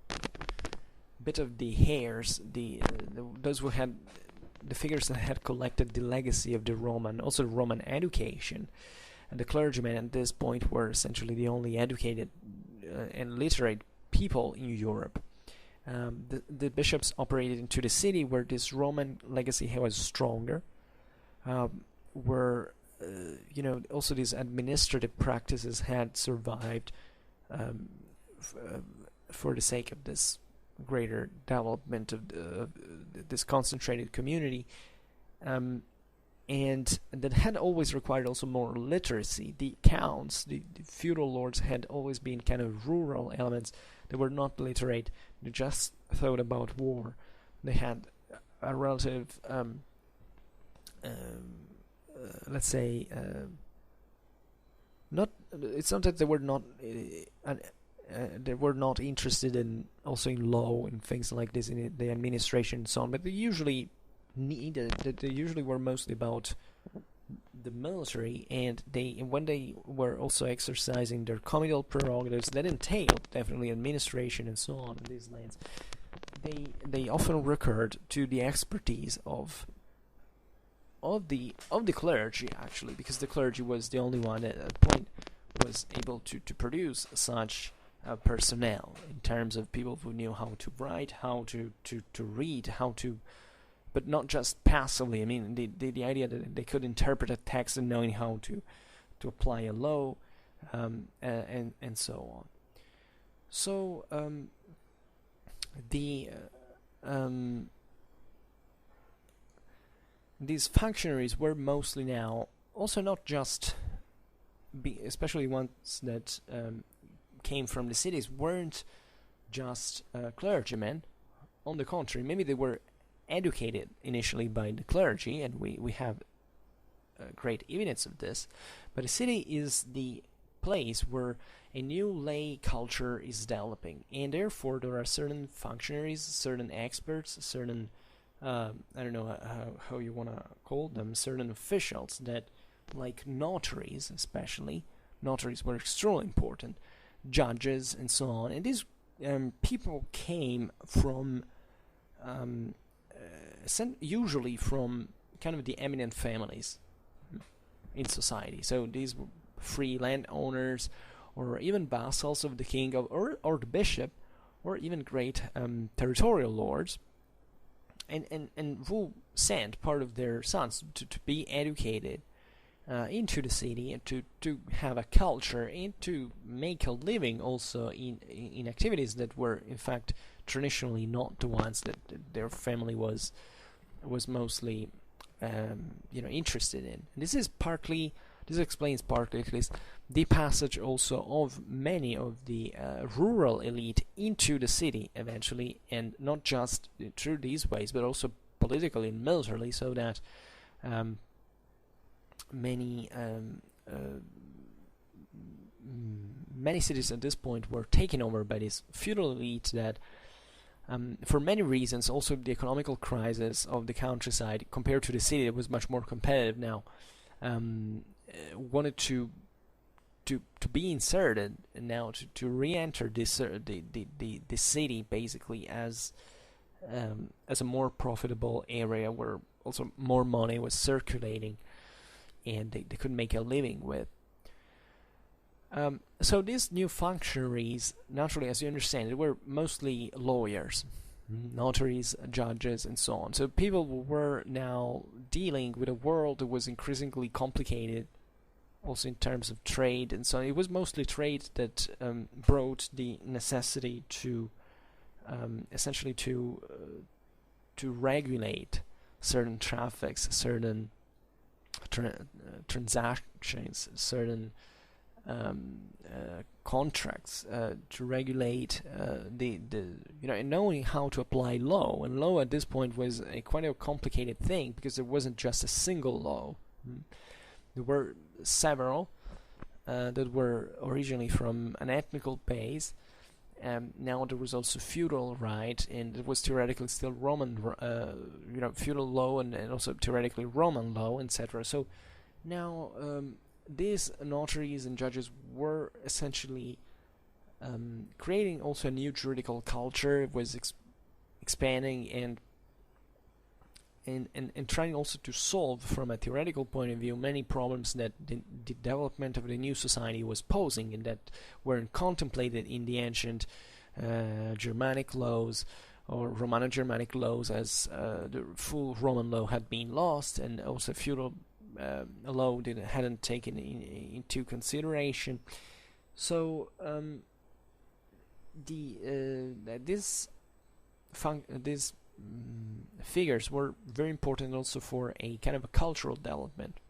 A: a bit of the heirs, those who had the figures that had collected the legacy of the Roman, also the Roman education. And the clergymen at this point were essentially the only educated and literate people in Europe. The bishops operated into the city where this Roman legacy was stronger, where also these administrative practices had survived for the sake of this greater development of this concentrated community, and that had always required also more literacy. The counts, the feudal lords, had always been kind of rural elements. They were not literate. They just thought about war. They had a relative, let's say, not it's not that they were not interested in also in law and things like this in the administration and so on, but they usually they usually were mostly about the military, and when they were also exercising their communal prerogatives that entailed definitely administration and so on in these lands, they often recurred to the expertise of the clergy, actually, because the clergy was the only one at that point was able to produce such personnel in terms of people who knew how to write, how to read, how to, but not just passively. I mean, the idea that they could interpret a text and knowing how to apply a law, and so on. So these functionaries were mostly now also not just, especially ones that came from the cities, weren't just clergymen. On the contrary, maybe they were educated initially by the clergy, and we have great evidence of this, but a city is the place where a new lay culture is developing, and therefore there are certain functionaries, certain experts, certain I don't know how you want to call them, certain officials that, like notaries especially, notaries were extremely important, judges and so on, and these people came from usually from kind of the eminent families in society. So these were free landowners, or even vassals of the king, or the bishop, or even great territorial lords, and who sent part of their sons to be educated into the city, and to have a culture, and to make a living also in activities that were in fact traditionally not the ones that their family was mostly interested in. And this explains partly at least the passage also of many of the rural elite into the city eventually, and not just through these ways, but also politically and militarily, so that many cities at this point were taken over by this feudal elite that, for many reasons, also the economical crisis of the countryside compared to the city that was much more competitive now, wanted to be inserted now, to re-enter this the city basically as a more profitable area where also more money was circulating, and they could make a living with. So these new functionaries, naturally, as you understand, they were mostly lawyers, notaries, judges, and so on. So people were now dealing with a world that was increasingly complicated, also in terms of trade, and so it was mostly trade that brought the necessity to essentially to regulate certain traffics, certain transactions, certain contracts, to regulate the knowing how to apply law. And law at this point was quite a complicated thing, because there wasn't just a single law. There were several that were originally from an ethnical base. Now there was also feudal right, and it was theoretically still Roman, feudal law, and also theoretically Roman law, etc. So now these notaries and judges were essentially creating also a new juridical culture. It was expanding and trying also to solve, from a theoretical point of view, many problems that the development of the new society was posing, and that weren't contemplated in the ancient Germanic laws or Romano-Germanic laws, as the full Roman law had been lost, and also feudal law hadn't taken into consideration. So these figures were very important also for a kind of a cultural development,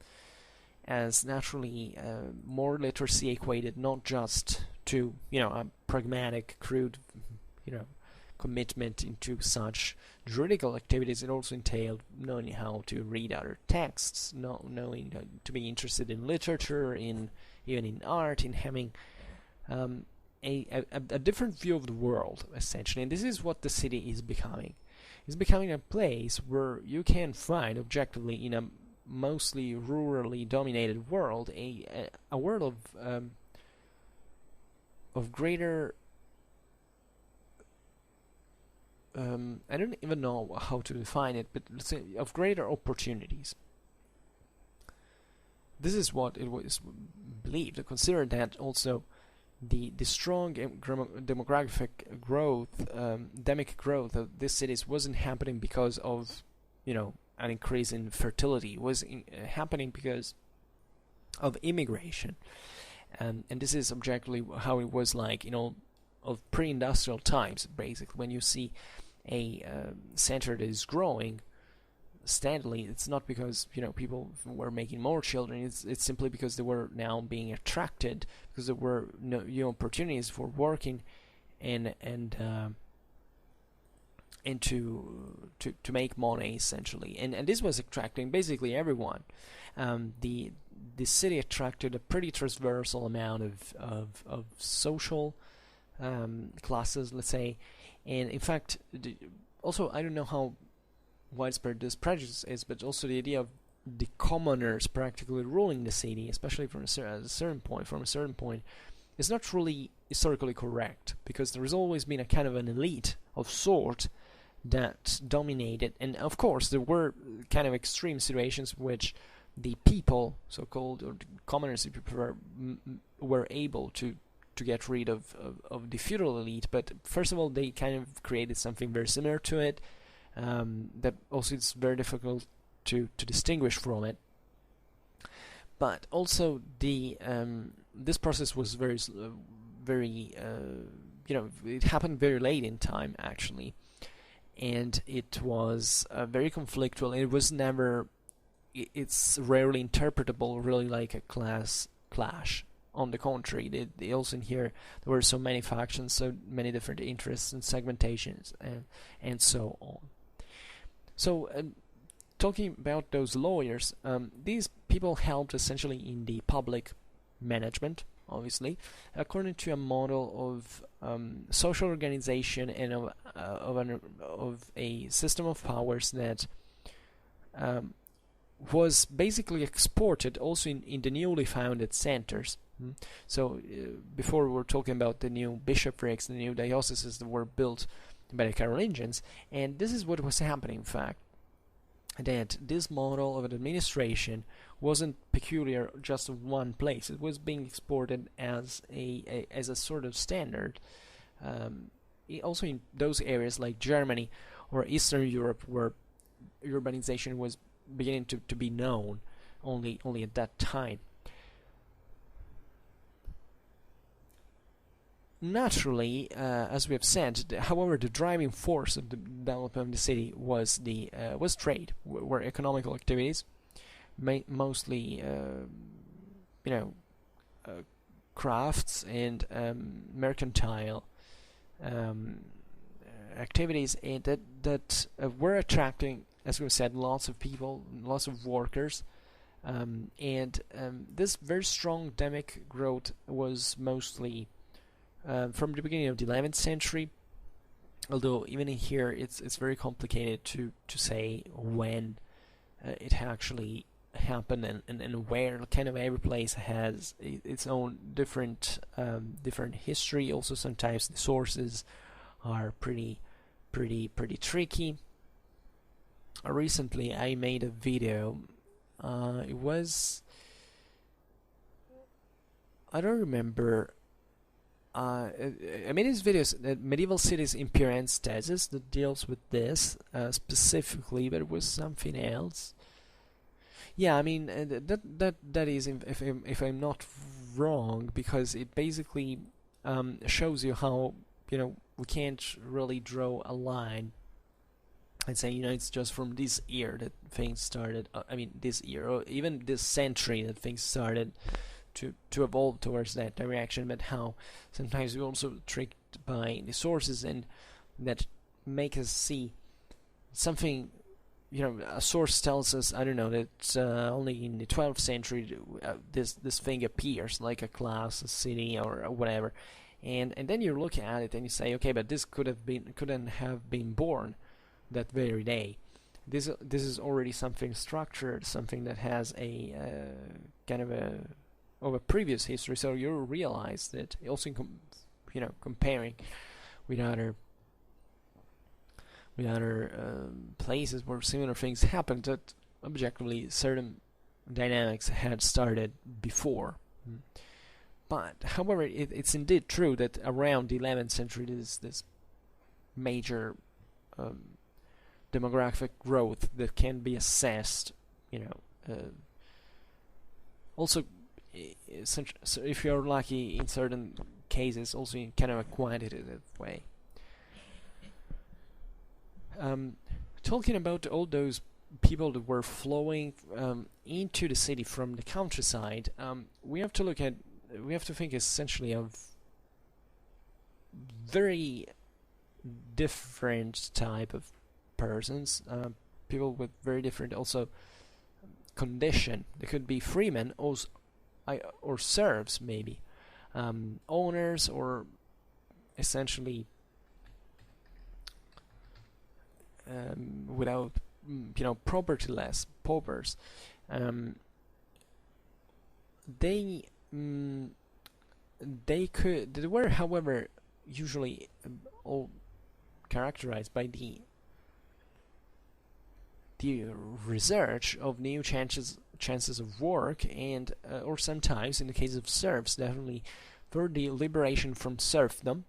A: as naturally more literacy equated not just to a pragmatic, crude commitment into such juridical activities. It also entailed knowing how to read other texts, knowing to be interested in literature, in even in art, in having a different view of the world, essentially. And this is what the city is becoming. It's becoming a place where you can find objectively, in a mostly rurally dominated world, a world of greater I don't even know how to define it, but let's say of greater opportunities. This is what it was believed. Consider that also the strong demographic growth, endemic growth of these cities wasn't happening because of, an increase in fertility. It was happening because of immigration, and this is objectively how it was like, of pre-industrial times. Basically, when you see a center that is growing steadily, it's not because people were making more children. It's simply because they were now being attracted, because there were opportunities for working and to make money, essentially, and this was attracting basically everyone. The city attracted a pretty transversal amount of social classes, let's say, and in fact, also I don't know how widespread this prejudice is, but also the idea of the commoners practically ruling the city, especially from a certain point, is not really historically correct, because there has always been a kind of an elite of sort that dominated, and of course there were kind of extreme situations which the people, so-called, or the commoners, if you prefer, were able to get rid of the feudal elite. But first of all, they kind of created something very similar to it, that also it's very difficult to distinguish from it. But also this process was very it happened very late in time, actually, and it was very conflictual. It was never, it's rarely interpretable really like a class clash. On the contrary, they also in here there were so many factions, so many different interests and segmentations, and so on. So talking about those lawyers, these people helped essentially in the public management, obviously, according to a model of social organization and of a system of powers that was basically exported also in the newly founded centers. So before we were talking about the new bishoprics, the new dioceses that were built by the Carolingians, and this is what was happening, in fact, that this model of an administration wasn't peculiar just of one place. It was being exported as a sort of standard, also in those areas like Germany or Eastern Europe, where urbanization was beginning to be known only at that time. Naturally, as we have said, however, the driving force of the development of the city was trade, were economical activities, mostly crafts and mercantile activities, and that were attracting, as we said, lots of people, lots of workers, and this very strong dynamic growth was mostly from the beginning of the 11th century, although even in here it's very complicated to say when it actually happened and where. Kind of every place has its own different history. Also, sometimes the sources are pretty tricky. Recently I made a video, it was, I don't remember, I made this video, Medieval Cities in Piran's thesis, that deals with this specifically, but it was something else. Yeah, I mean, that is, if I'm not wrong, because it basically shows you how, we can't really draw a line and say, it's just from this year that things started, this year, or even this century that things started to evolve towards that direction, but how sometimes we're also tricked by the sources and that make us see something, a source tells us, I don't know, that only in the 12th century this thing appears, like a class, a city, or whatever, and then you look at it and you say, okay, but this couldn't have been born that very day. This is already something structured, something that has a kind of a previous history. So you realize that also comparing with other places where similar things happened, that objectively certain dynamics had started before. But however, it's indeed true that around the 11th century this major demographic growth that can be assessed, also so if you're lucky in certain cases, also in kind of a quantitative way. Talking about all those people that were flowing into the city from the countryside, we have to think essentially of very different type of persons, people with very different also condition. They could be freemen or serfs, maybe, owners, or essentially without propertyless paupers. They were, however, usually all characterized by the research of new chances of work, and or sometimes, in the case of serfs, definitely for the liberation from serfdom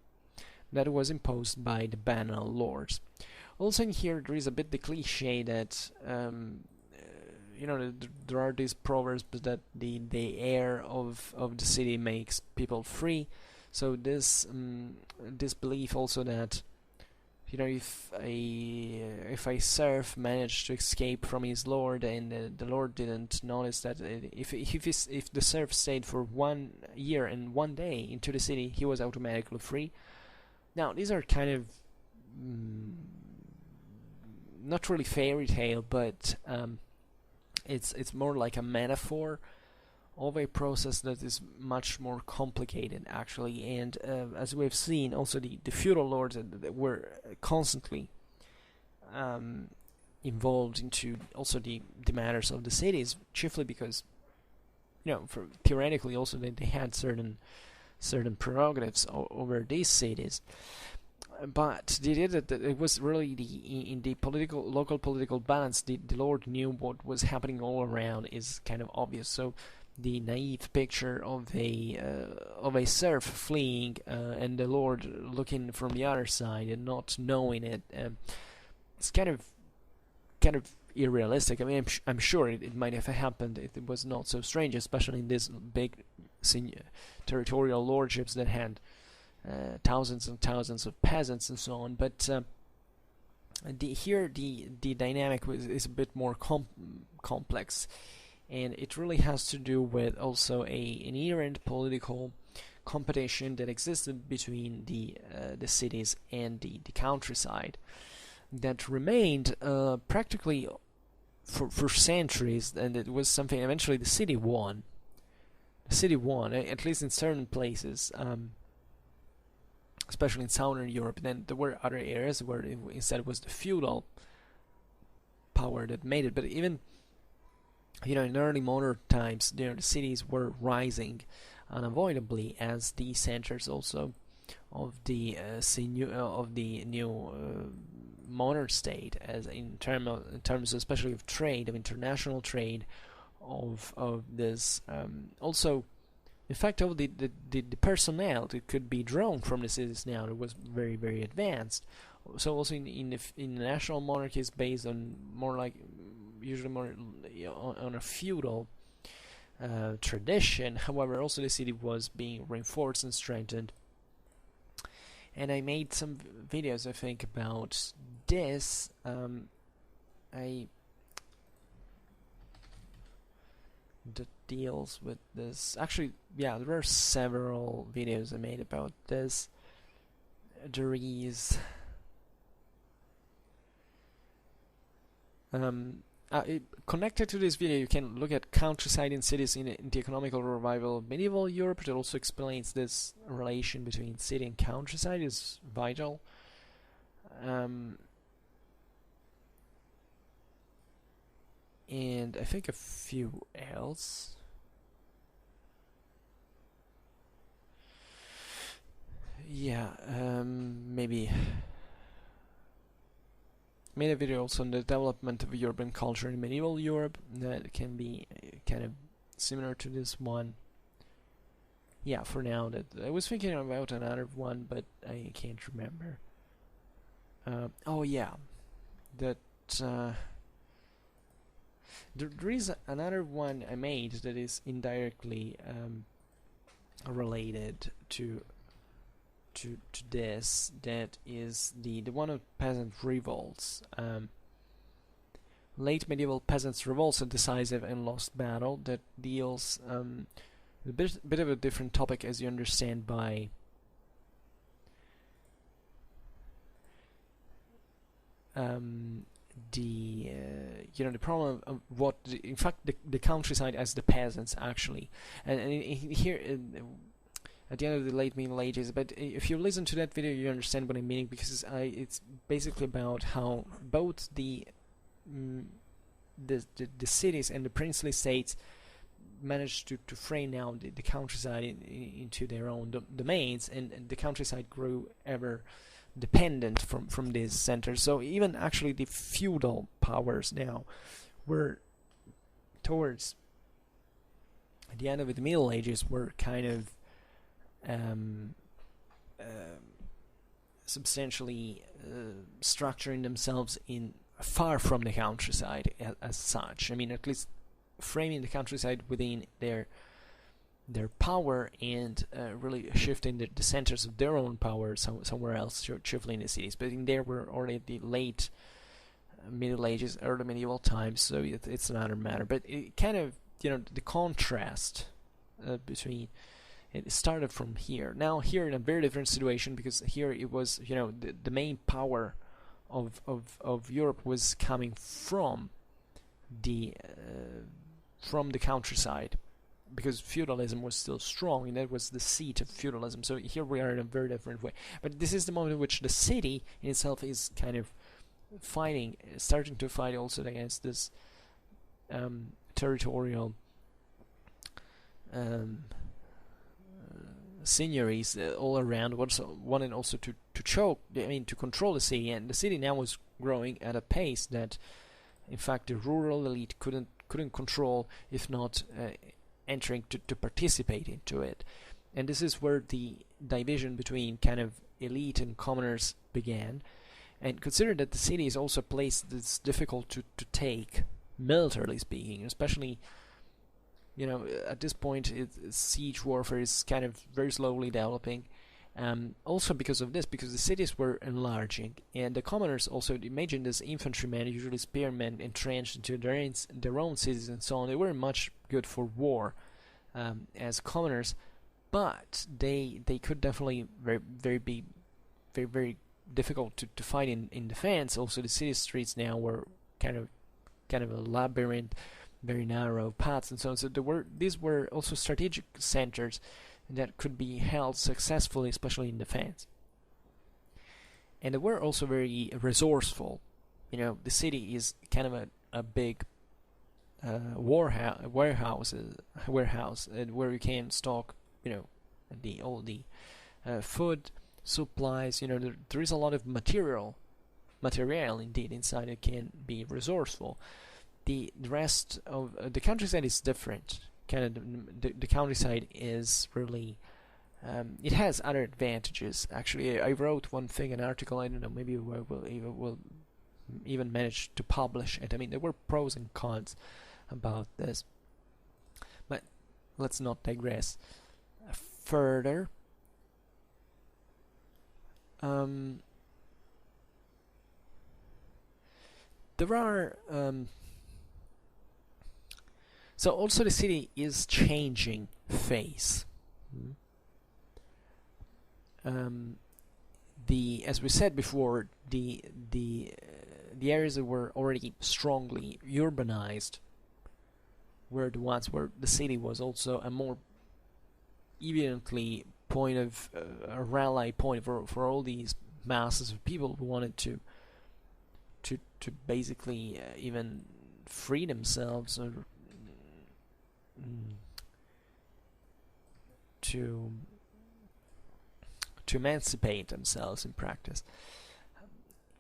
A: that was imposed by the banal lords. Also in here there is a bit the cliche that there are these proverbs that the air of the city makes people free. So this belief also that if a serf managed to escape from his lord, and the lord didn't notice that, if the serf stayed for 1 year and 1 day into the city, he was automatically free. Now these are kind of not really fairy tale, but it's more like a metaphor of a process that is much more complicated, actually. And as we've seen, also the feudal lords that were constantly involved into also the matters of the cities, chiefly because theoretically also they had certain prerogatives over these cities. But the idea that it was really in the local political balance, the lord knew what was happening all around is kind of obvious. So the naive picture of a serf fleeing and the lord looking from the other side and not knowing it, it's kind of irrealistic. I mean, I'm sure it might have happened. It was not so strange, especially in these big territorial lordships that had thousands and thousands of peasants and so on. But the dynamic is a bit more complex, and it really has to do with also an inherent political competition that existed between the cities and the countryside that remained practically for centuries, and it was something eventually the city won. At least in certain places, especially in southern Europe. Then there were other areas where instead it was the feudal power that made it. But even in early modern times, the cities were rising unavoidably as the centers also of the new modern state, as in terms especially of trade, of international trade, of this also. In fact, of the personnel that could be drawn from the cities now, it was very, very advanced. So also in the national monarchies, based on usually more on a feudal tradition. However, also the city was being reinforced and strengthened. And I made some videos, I think, about this. That deals with this. Actually, yeah, there are several videos I made about this. There is Connected to this video, you can look at countryside and cities in the economical revival of medieval Europe. It also explains this relation between city and countryside is vital. And I think a few else. Yeah, maybe made a video also on the development of urban culture in medieval Europe that can be kind of similar to this one. Yeah, for now, that I was thinking about another one, but I can't remember. Oh yeah, that there is another one I made that is indirectly related to this. That is the one of peasant revolts. Late medieval peasants' revolts, a decisive and lost battle that deals a bit of a different topic, as you understand, by the problem of what in fact the countryside as the peasants actually, and here at the end of the late Middle Ages. But if you listen to that video, you understand what I'm meaning, because it's basically about how both the cities and the princely states managed to frame now the countryside into their own domains, and the countryside grew ever dependent from these centers. So even actually the feudal powers now were towards the end of the Middle Ages were kind of substantially structuring themselves in far from the countryside as such. I mean, at least framing the countryside within their power, and really shifting the centers of their own power somewhere else, chiefly in the cities. But in there we're already the late Middle Ages, early medieval times, so it's another matter. But it kind of, the contrast between it started from here. Now here in a very different situation, because here it was, the main power of Europe was coming from the countryside, because feudalism was still strong, and that was the seat of feudalism. So here we are in a very different way. But this is the moment in which the city in itself is kind of starting to fight also against this territorial seigneuries all around, wanted also to control the city. And the city now was growing at a pace that, in fact, the rural elite couldn't control, if not entering to participate into it. And this is where the division between kind of elite and commoners began. And consider that the city is also a place that's difficult to take, militarily speaking, especially, at this point siege warfare is kind of very slowly developing. Also because of this, because the cities were enlarging, and the commoners also, imagine this infantrymen, usually spearmen, entrenched into their own cities and so on. They were much good for war as commoners, but they could definitely be very difficult to fight in defense. Also, the city streets now were kind of a labyrinth, very narrow paths and so on. So these were also strategic centers that could be held successfully, especially in defense. And they were also very resourceful. The city is kind of a big warehouse where you can stock, all the food supplies. There is a lot of material indeed inside that can be resourceful. The rest of the countryside is different. Kind of the countryside is really it has other advantages. Actually, I wrote an article, I don't know, maybe we'll even manage to publish it. I mean, there were pros and cons about this, but let's not digress further. There are so also the city is changing face. As we said before, the the areas that were already strongly urbanized were the ones where the city was also a more evidently point of a rally point for all these masses of people who wanted to basically even free themselves, or to emancipate themselves in practice,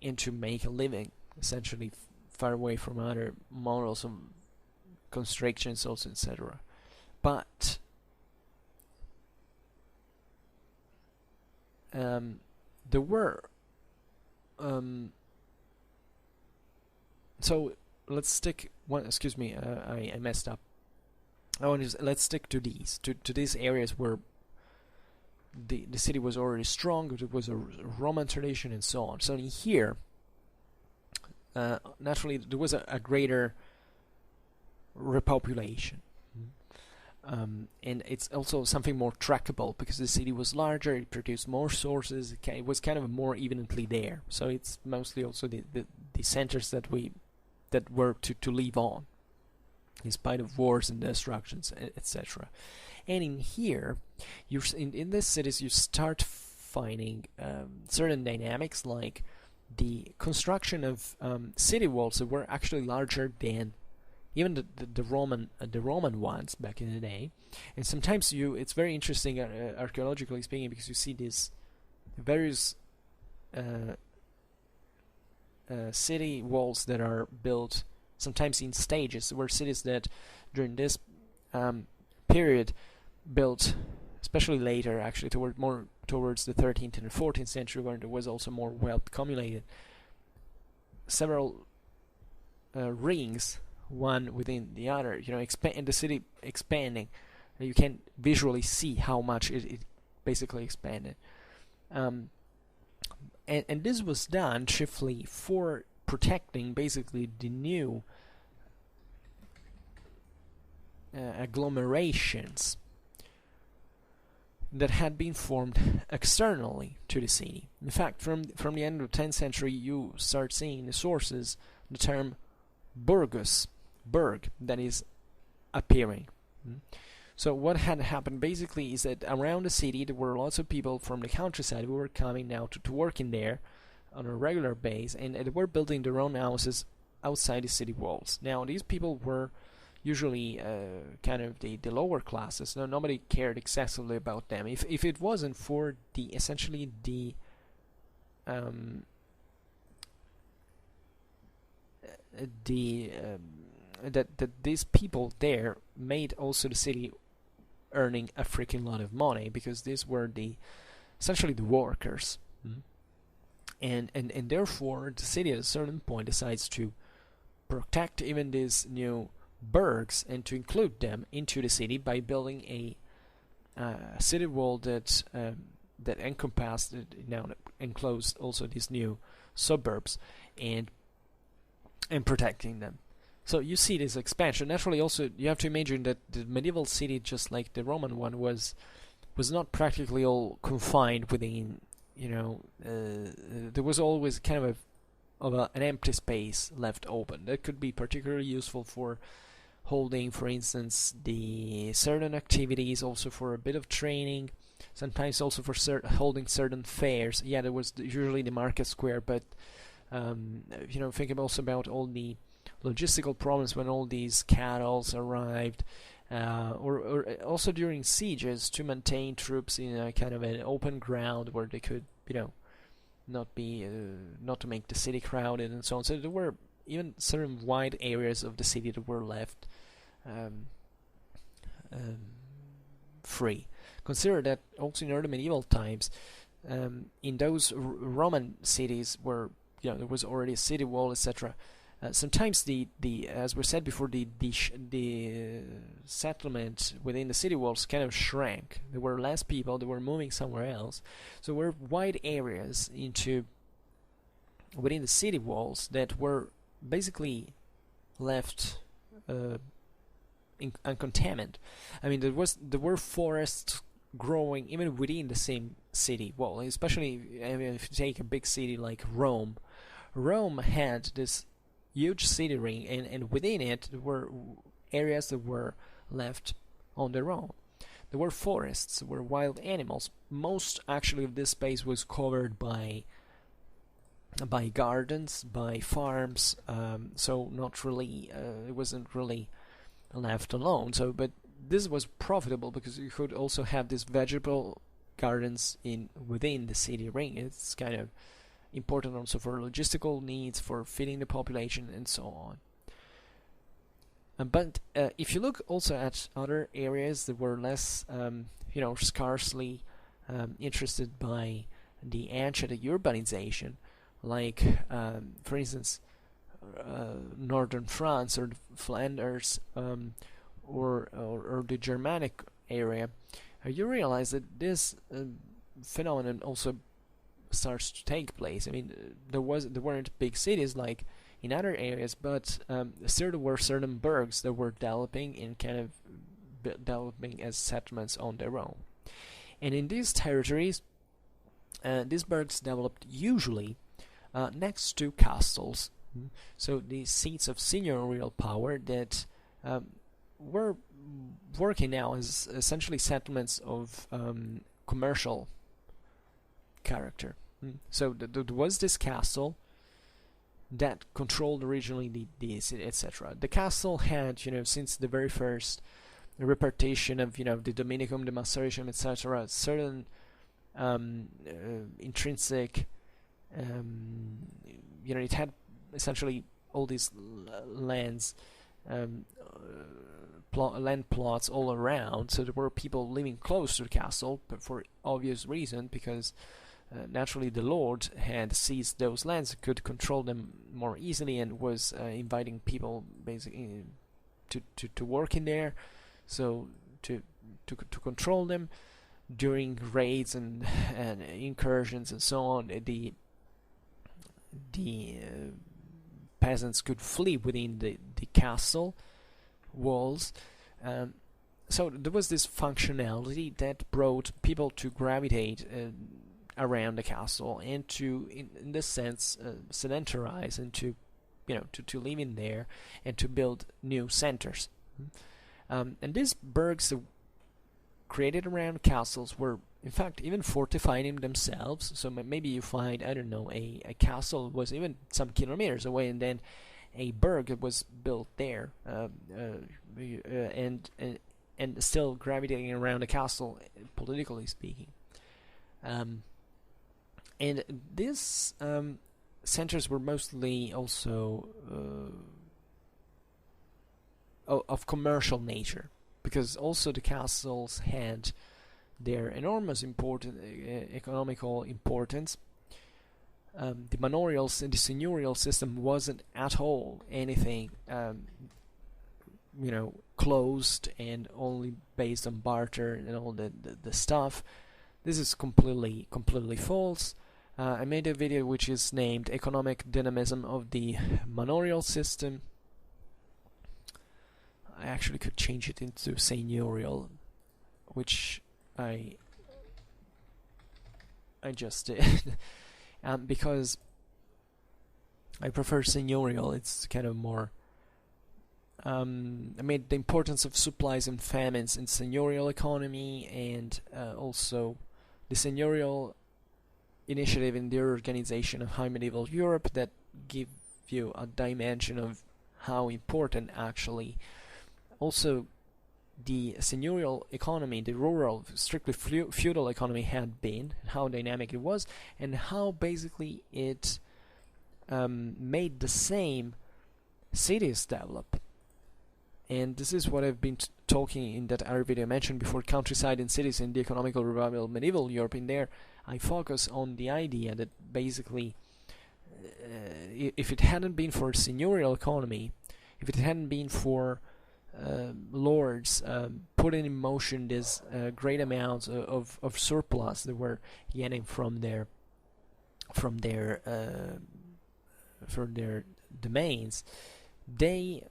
A: and to make a living, essentially far away from other models of constrictions also, etc. But there were so let's stick excuse me, I messed up. Let's stick to these areas where the city was already strong, it was a Roman tradition and so on. So in here, naturally there was a greater repopulation. And it's also something more trackable because the city was larger, it produced more sources, it was kind of more evenly there. So it's mostly also the centers that were to live on, in spite of wars and destructions, etc. And in here, in these cities, you start finding certain dynamics, like the construction of city walls that were actually larger than even the Roman ones back in the day. And sometimes it's very interesting archaeologically speaking, because you see these various city walls that are built sometimes in stages. There were cities that during this period built, especially later actually towards the 13th and the 14th century, where there was also more wealth accumulated, several rings, one within the other, and the city expanding. You can visually see how much it basically expanded. And this was done chiefly for protecting basically the new agglomerations that had been formed externally to the city. In fact, from the end of the 10th century, you start seeing in the sources the term burgus, burg, that is appearing. So what had happened basically is that around the city there were lots of people from the countryside who were coming now to work in there on a regular basis, and they were building their own houses outside the city walls. Now these people were usually kind of the lower classes. No, nobody cared excessively about them. If it wasn't for essentially that these people there made also the city earning a freaking lot of money, because these were essentially the workers. And therefore the city at a certain point decides to protect even these new burgs and to include them into the city by building a city wall that encompassed, enclosed also these new suburbs, and protecting them. So you see this expansion. Naturally, also you have to imagine that the medieval city, just like the Roman one, was not practically all confined within. There was always kind of an empty space left open that could be particularly useful for holding, for instance, the certain activities, also for a bit of training, sometimes also for holding certain fairs. Yeah, there was usually the market square, but think also about all the logistical problems when all these cattle arrived, or also during sieges, to maintain troops in a kind of an open ground where they could, not to make the city crowded and so on. So there were even certain wide areas of the city that were left free. Consider that also in early medieval times, in those Roman cities where there was already a city wall, etc. Sometimes the as we said before, the settlement within the city walls kind of shrank. There were less people; they were moving somewhere else. So there were wide areas within the city walls that were basically left uncontaminated. I mean, there were forests growing even within the same city wall. Especially, if you take a big city like Rome Rome had this huge city ring, and within it there were areas that were left on their own. There were forests, there were wild animals. Most actually of this space was covered by gardens, by farms, so not really, it wasn't really left alone. So, but this was profitable because you could also have these vegetable gardens within the city ring. It's kind of important also for logistical needs, for feeding the population, and so on. But if you look also at other areas that were less, scarcely interested by the ancient urbanization, like, for instance, northern France or Flanders, or the Germanic area, you realize that this phenomenon also starts to take place. I mean, there weren't big cities like in other areas, but still there were certain burgs that were developing and kind of developing as settlements on their own. And in these territories, these burgs developed usually next to castles. So these seats of seigneurial power that were working now as essentially settlements of commercial character. So there was this castle that controlled originally the city, etc. The castle had, since the very first repartition of, the Dominicum, the Maceration, etc., certain intrinsic, it had essentially all these lands, land plots all around, so there were people living close to the castle, but for obvious reason, because naturally the lord had seized those lands, could control them more easily, and was inviting people basically to work in there, so to control them during raids and incursions and so on. The peasants could flee within the castle walls. So there was this functionality that brought people to gravitate around the castle, and to, in this sense, sedentarize, and to live in there and to build new centers. And these burgs created around castles were, in fact, even fortifying themselves. So maybe you find, I don't know, a castle was even some kilometers away, and then a burg was built there, and still gravitating around the castle, politically speaking. And these centers were mostly also of commercial nature, because also the castles had their enormous economical importance. The manorial and the seigneurial system wasn't at all anything closed and only based on barter and all the stuff. This is completely false. I made a video which is named Economic Dynamism of the Manorial System. I actually could change it into seigneurial, which I just did. Because I prefer seigneurial. It's kind of more I made the importance of supplies and famines in seigneurial economy, and also the seigneurial initiative in the organization of high medieval Europe, that give you a dimension of how important actually also the seigneurial economy, the rural, strictly feudal economy had been, how dynamic it was, and how basically it made the same cities develop. And this is what I've been talking in that other video I mentioned before, countryside and cities in the economical revival of medieval Europe. In there I focus on the idea that basically if it hadn't been for seigneurial economy, if it hadn't been for lords putting in motion this great amounts of surplus that were getting from their domains, the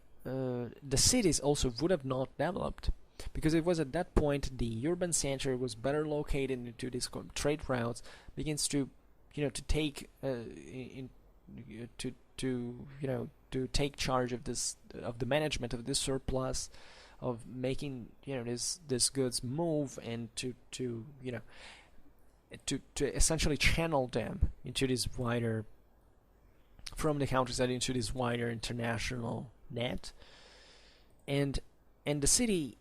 A: cities also would have not developed, because it was at that point the urban center was better located into these trade routes, begins to to take to take charge of the management of this surplus, of making this goods move, and to essentially channel them into this wider, from the countryside into this wider international net. And the city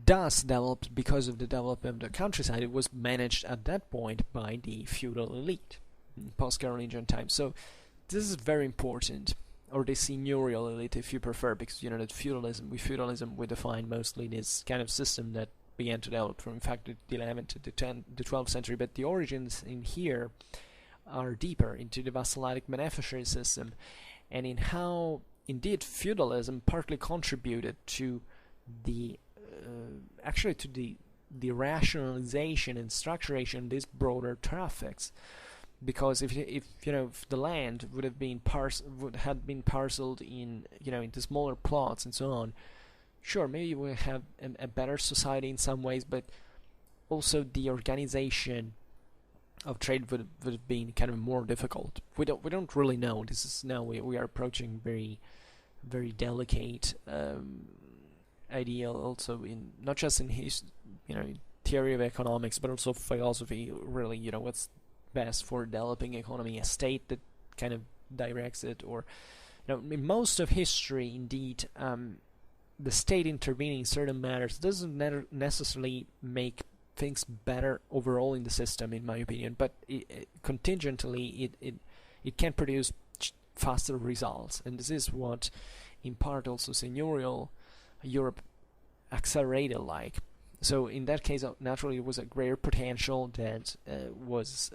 A: does develop because of the development of the countryside. It was managed at that point by the feudal elite in post-Carolingian times. So this is very important, or the seigneurial elite if you prefer, because that feudalism we define mostly this kind of system that began to develop from, in fact, the 11th to the 12th century, but the origins in here are deeper into the vassalitic beneficiary system, and in how indeed feudalism partly contributed to the the rationalization and structuration of these broader traffics. Because if the land had been parceled into smaller plots and so on, sure, maybe we have a better society in some ways, but also the organization of trade would have been kind of more difficult. We don't really know. This is now we are approaching very, very delicate ideal, also in not just in theory of economics, but also philosophy. Really, what's best for developing economy, a state that kind of directs it, or in most of history, indeed, the state intervening in certain matters doesn't necessarily make things better overall in the system, in my opinion, but contingently it can produce faster results, and this is what in part also seigneurial Europe accelerated like. So in that case, naturally, it was a greater potential that was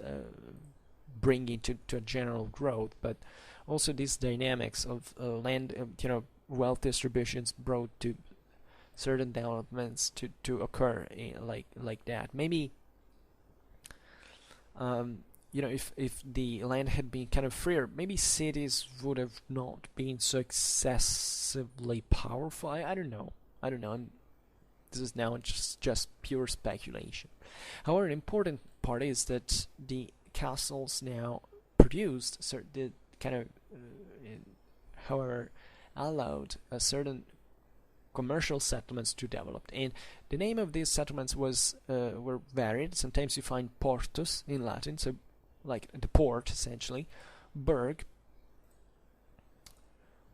A: bringing to a general growth, but also these dynamics of land, wealth distributions brought to certain developments to occur like that. Maybe if the land had been kind of freer, maybe cities would have not been so excessively powerful. I don't know. This is now just pure speculation. However, an important part is that the castles now produced certain kind of, however, allowed a certain commercial settlements to develop, and the name of these settlements were varied. Sometimes you find portus in Latin, so like the port essentially, burg,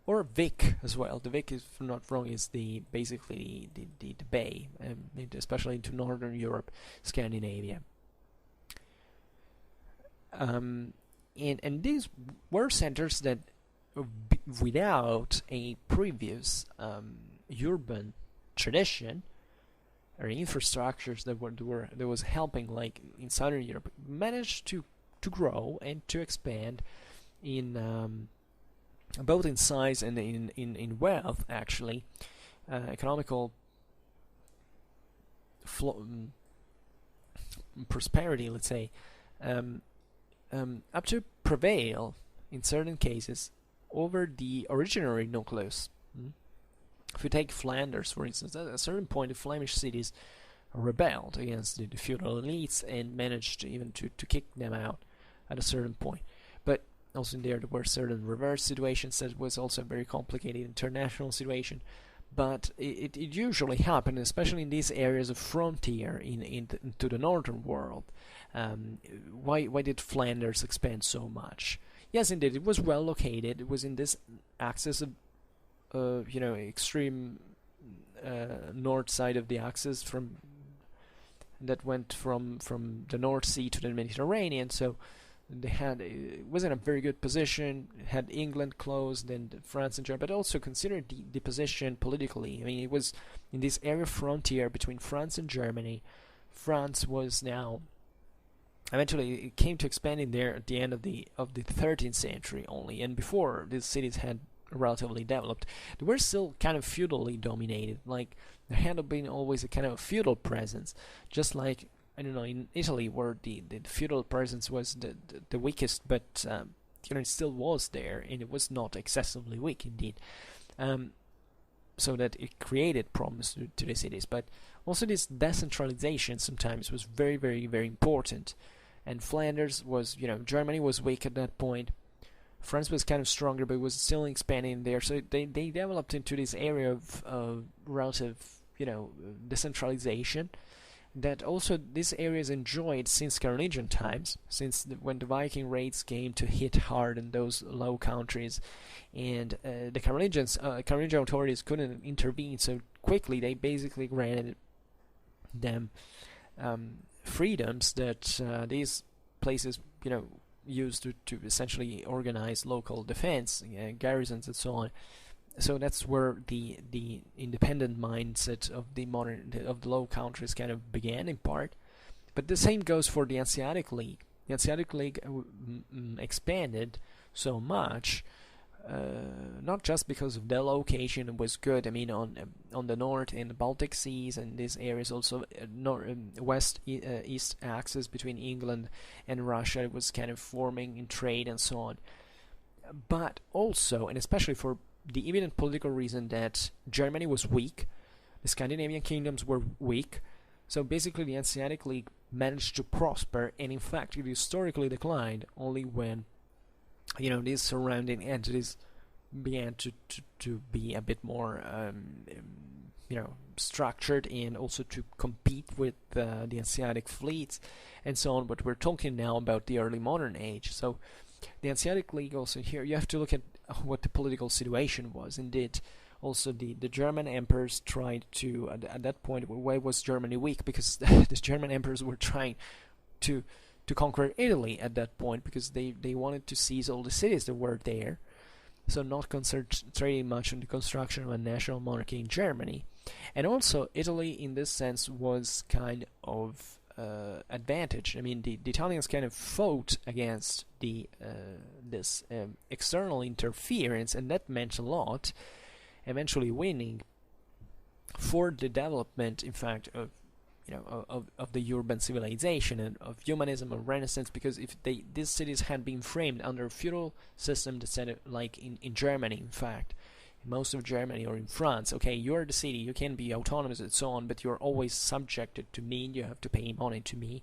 A: or Vic as well. The Vic, if I'm not wrong, is basically the bay, especially into northern Europe, Scandinavia. And these were centers that, without a previous urban tradition or infrastructures that was helping, like in southern Europe, managed to grow and to expand in both in size and in wealth, actually, economical prosperity, let's say, up to prevail in certain cases over the originary nucleus. If you take Flanders, for instance, at a certain point the Flemish cities rebelled against the feudal elites and managed even to kick them out at a certain point. But also there were certain reverse situations. That was also a very complicated international situation. But it usually happened, especially in these areas of frontier into the northern world. Why did Flanders expand so much? Yes, indeed, it was well located. It was in this axis of extreme north side of the axis that went from the North Sea to the Mediterranean. So it was in a very good position. It had England close, then France and Germany, but also consider the position politically. I mean, it was in this area frontier between France and Germany. France was now eventually it came to expanding there at the end of the 13th century only, and before these cities had relatively developed, they were still kind of feudally dominated. Like there had been always a kind of feudal presence, just like, I don't know, in Italy, where the feudal presence was the weakest, but it still was there, and it was not excessively weak indeed. So that it created problems to the cities. But also this decentralization sometimes was very, very, very important. And Flanders was, Germany was weak at that point. France was kind of stronger, but was still expanding there. So they developed into this area of relative, decentralization. That also this area is enjoyed since Carolingian times, when the Viking raids came to hit hard in those Low Countries, and the Carolingian authorities couldn't intervene so quickly. They basically granted them freedoms that these places, used to essentially organize local defense, garrisons, and so on. So that's where the independent mindset of the Low Countries kind of began in part. But the same goes for the Hanseatic League. The Hanseatic League expanded so much, not just because of their location was good. I mean, on the north and the Baltic Seas and these areas, also west-east axis between England and Russia, it was kind of forming in trade and so on. But also, and especially for the evident political reason that Germany was weak, the Scandinavian kingdoms were weak, so basically the Hanseatic League managed to prosper, and in fact it historically declined only when these surrounding entities began to be a bit more structured, and also to compete with the Hanseatic fleets and so on. But we're talking now about the early modern age. So the Hanseatic League, also here you have to look at what the political situation was. Indeed, also the German emperors tried to, at that point, why was Germany weak? Because the German emperors were trying to conquer Italy at that point, because they wanted to seize all the cities that were there, so not concentrating much on the construction of a national monarchy in Germany. And also Italy in this sense was kind of advantage. I mean, the Italians kind of fought against this external interference, and that meant a lot, eventually winning for the development, in fact, of the urban civilization and of humanism and Renaissance. Because if these cities had been framed under a feudal system that said, like in Germany, in fact, most of Germany, or in France, okay, you're the city, you can be autonomous and so on, but you're always subjected to me, you have to pay money to me,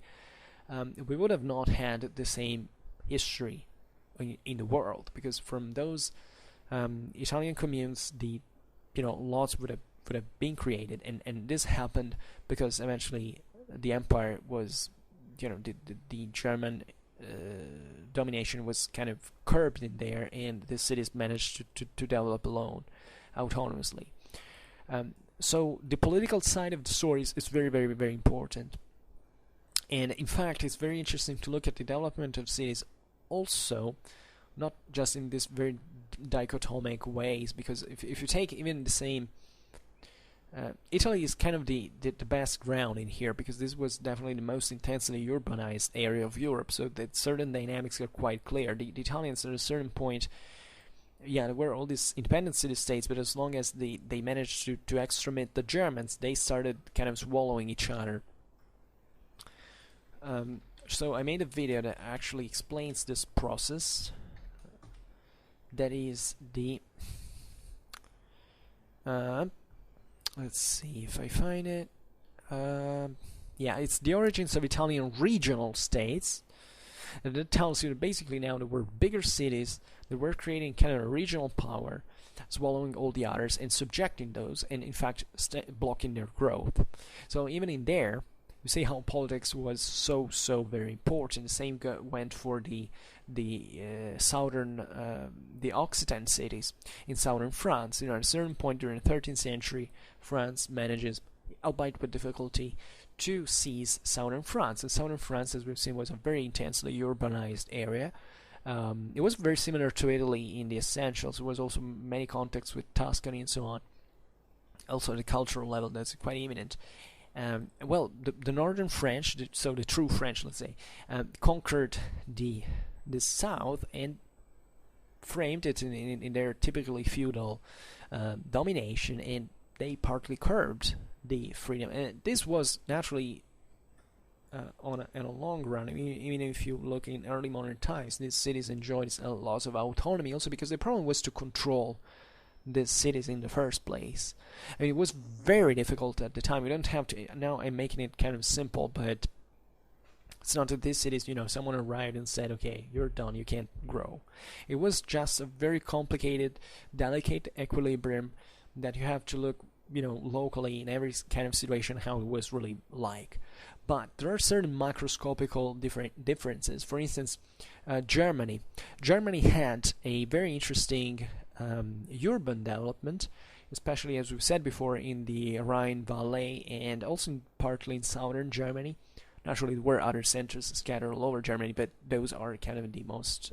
A: we would have not had the same history in the world, because from those Italian communes, the laws would have been created, and this happened because eventually the empire was, the German domination was kind of curbed in there, and the cities managed to develop alone, autonomously. So the political side of the story is very, very, very important. And in fact, it's very interesting to look at the development of cities also, not just in this very dichotomic ways, because if you take even the same Italy is kind of the best ground in here, because this was definitely the most intensely urbanized area of Europe, so that certain dynamics are quite clear. The Italians at a certain point, there were all these independent city-states, but as long as they managed to exterminate the Germans, they started kind of swallowing each other. So I made a video that actually explains this process. That is the let's see if I find it. It's the origins of Italian regional states. And that tells you that basically now there were bigger cities that were creating kind of a regional power, swallowing all the others and subjecting those, and in fact blocking their growth. So even in there, you see how politics was so very important. The same went for the southern, the Occitan cities in southern France. At a certain point during the 13th century, France manages, albeit with difficulty, to seize southern France. And southern France, as we've seen, was a very intensely urbanized area. It was very similar to Italy in the essentials. There was also many contacts with Tuscany and so on. Also at the cultural level, that's quite eminent. The northern French, so the true French, let's say, conquered the south and framed it in their typically feudal domination, and they partly curbed the freedom. And this was naturally in a long run. I mean, even if you look in early modern times, these cities enjoyed lots of autonomy, also because the problem was to control these cities in the first place. I mean, it was very difficult at the time. We don't have to, now I'm making it kind of simple, but It's not that these cities, someone arrived and said, okay, you're done, you can't grow. It was just a very complicated, delicate equilibrium that you have to look, locally in every kind of situation how it was really like. But there are certain macroscopical differences. For instance, Germany. Germany had a very interesting urban development, especially as we've said before in the Rhine Valley and also partly in southern Germany. Naturally, there were other centers scattered all over Germany, but those are kind of the most,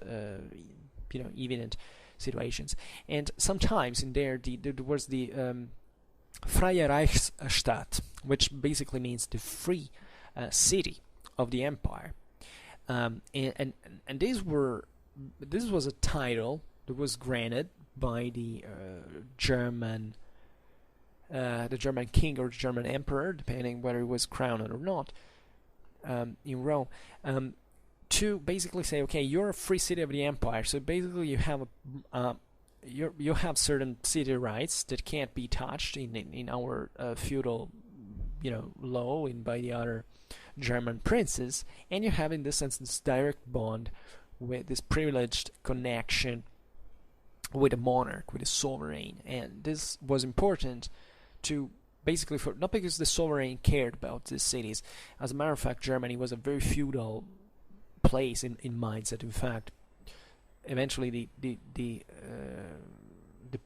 A: evident situations. And sometimes in there, there was the Freie Reichsstadt, which basically means the free city of the empire. And this was a title that was granted by the German king or German emperor, depending whether he was crowned or not. In Rome, to basically say, okay, you're a free city of the empire. So basically, you have you have certain city rights that can't be touched in our feudal, law and by the other German princes, and you have in this sense this direct bond with this privileged connection with a monarch, with a sovereign, and this was important to. Basically, not because the sovereign cared about these cities. As a matter of fact, Germany was a very feudal place in mindset. In fact, eventually the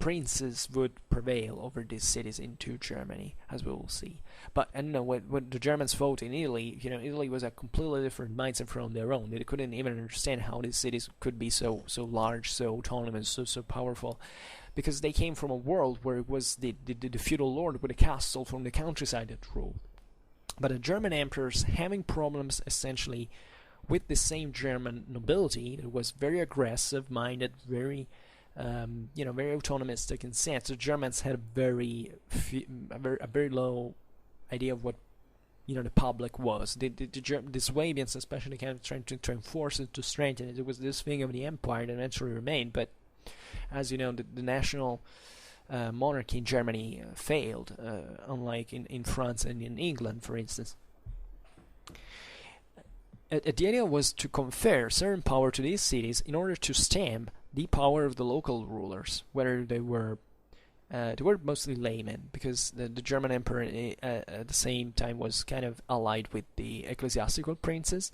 A: princes would prevail over these cities into Germany, as we will see. But I don't know, when the Germans fought in Italy, Italy was a completely different mindset from their own. They couldn't even understand how these cities could be so large, so autonomous, so powerful. Because they came from a world where it was the feudal lord with a castle from the countryside that ruled. But the German emperors having problems essentially with the same German nobility that was very aggressive-minded, very very autonomistic in sense. The Germans had a very low idea of what the public was. The Swabians especially kind of trying to enforce it, to strengthen it. It was this thing of the empire that eventually remained, but as you know, the national monarchy in Germany failed, unlike in France and in England, for instance. The idea was to confer certain power to these cities in order to stamp the power of the local rulers, whether they were mostly laymen, because the German emperor at the same time was kind of allied with the ecclesiastical princes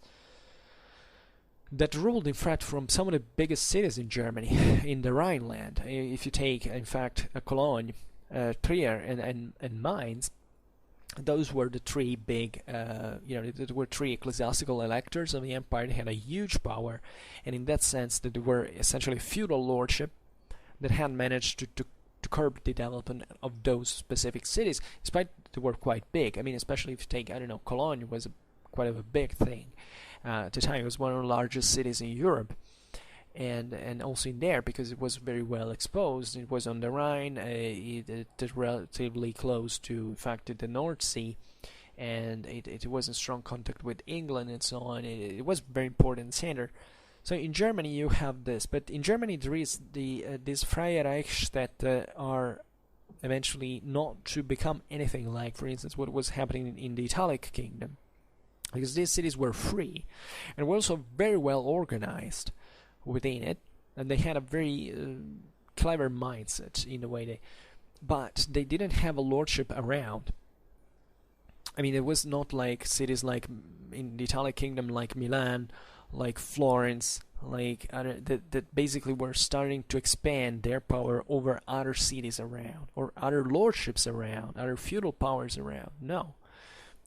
A: that ruled, in fact, from some of the biggest cities in Germany, in the Rhineland. If you take, in fact, Cologne, Trier, and Mainz, those were the three big, there were three ecclesiastical electors of the empire. They had a huge power, and in that sense, that they were essentially feudal lordship that had managed to curb the development of those specific cities, despite they were quite big. I mean, especially if you take, Cologne was quite a big thing. At the time, it was one of the largest cities in Europe, and also in there because it was very well exposed. It was on the Rhine. It relatively close to, in fact, the North Sea, and it was in strong contact with England and so on. It was a very important center. So in Germany you have this, but in Germany there is these Freie Reichsstadt are eventually not to become anything like, for instance, what was happening in the Italic kingdom. Because these cities were free and were also very well organized within it, and they had a very clever mindset in the way but they didn't have a lordship around. I mean, it was not like cities like in the Italic kingdom, like Milan, like Florence, like that basically were starting to expand their power over other cities around, or other lordships around, other feudal powers around. No.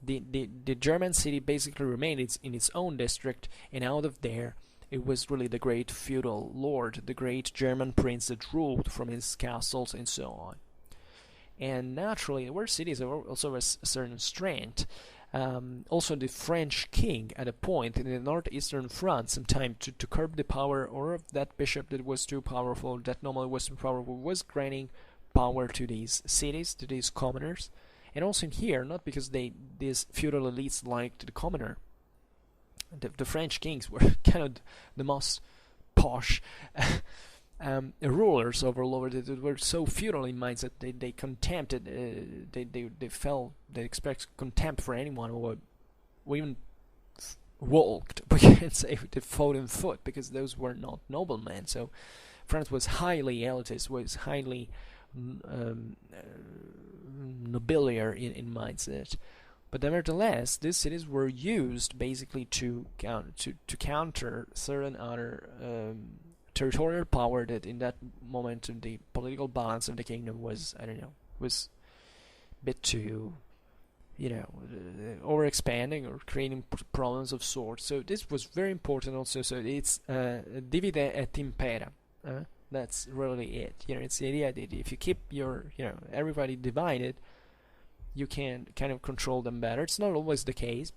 A: The German city basically remained in its own district, and out of there it was really the great feudal lord, the great German prince that ruled from his castles and so on. And naturally, there were cities that also a certain strength. Also, the French king at a point in the northeastern France, sometime to curb the power or of that bishop that was too powerful, that normally was too powerful, was granting power to these cities, to these commoners. And also in here, not because these feudal elites liked the commoner. The French kings were kind of the most posh rulers over they were so feudal in mindset they contempted, they expressed contempt for anyone who walked, we can say they fought on foot, because those were not noblemen. So France was highly elitist, was highly nobiliar in mindset. But nevertheless, these cities were used basically to counter certain other territorial power that in that moment the political balance of the kingdom was, I don't know, was a bit too, overexpanding or creating problems of sorts. So this was very important also. So it's divide et impera. That's really it. It's the idea that if you keep your, everybody divided, you can kind of control them better. It's not always the case,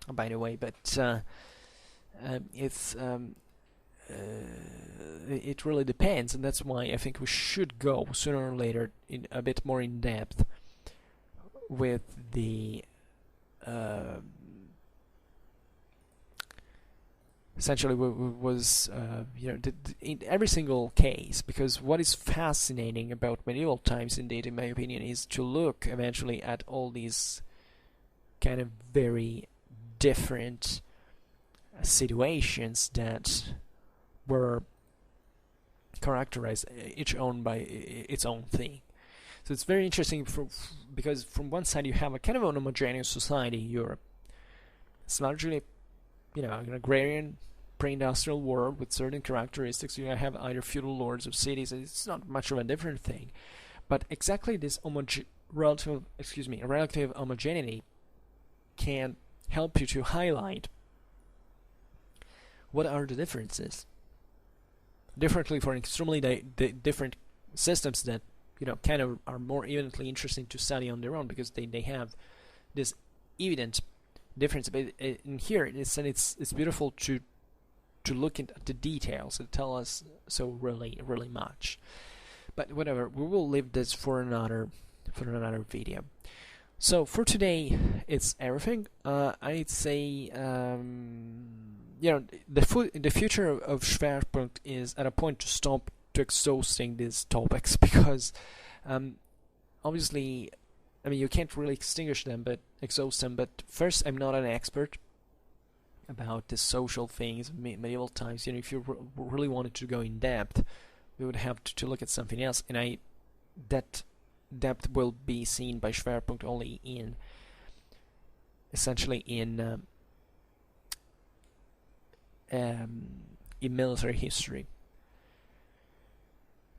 A: by the way, but it really depends, and that's why I think we should go sooner or later in a bit more in depth with the essentially was in every single case, because what is fascinating about medieval times indeed, in my opinion, is to look eventually at all these kind of very different situations that were characterized each own by its own thing. So it's very interesting because from one side you have a kind of an homogeneous society in Europe. It's largely, an agrarian pre-industrial world with certain characteristics. You have either feudal lords of cities. It's not much of a different thing, but exactly this relative homogeneity can help you to highlight what are the differences. Differently for extremely different systems that kind of are more evidently interesting to study on their own, because they have this evident difference. But in here, it's beautiful to look at the details that tell us so really much. But whatever, we will leave this for another video. So for today, it's everything. I'd say the future of Schwerpunkt is at a point to stop to exhausting these topics, because obviously, you can't really exhaust them, but first, I'm not an expert about the social things of medieval times. If you really wanted to go in depth, we would have to look at something else, and that depth will be seen by Schwerpunkt only in military history.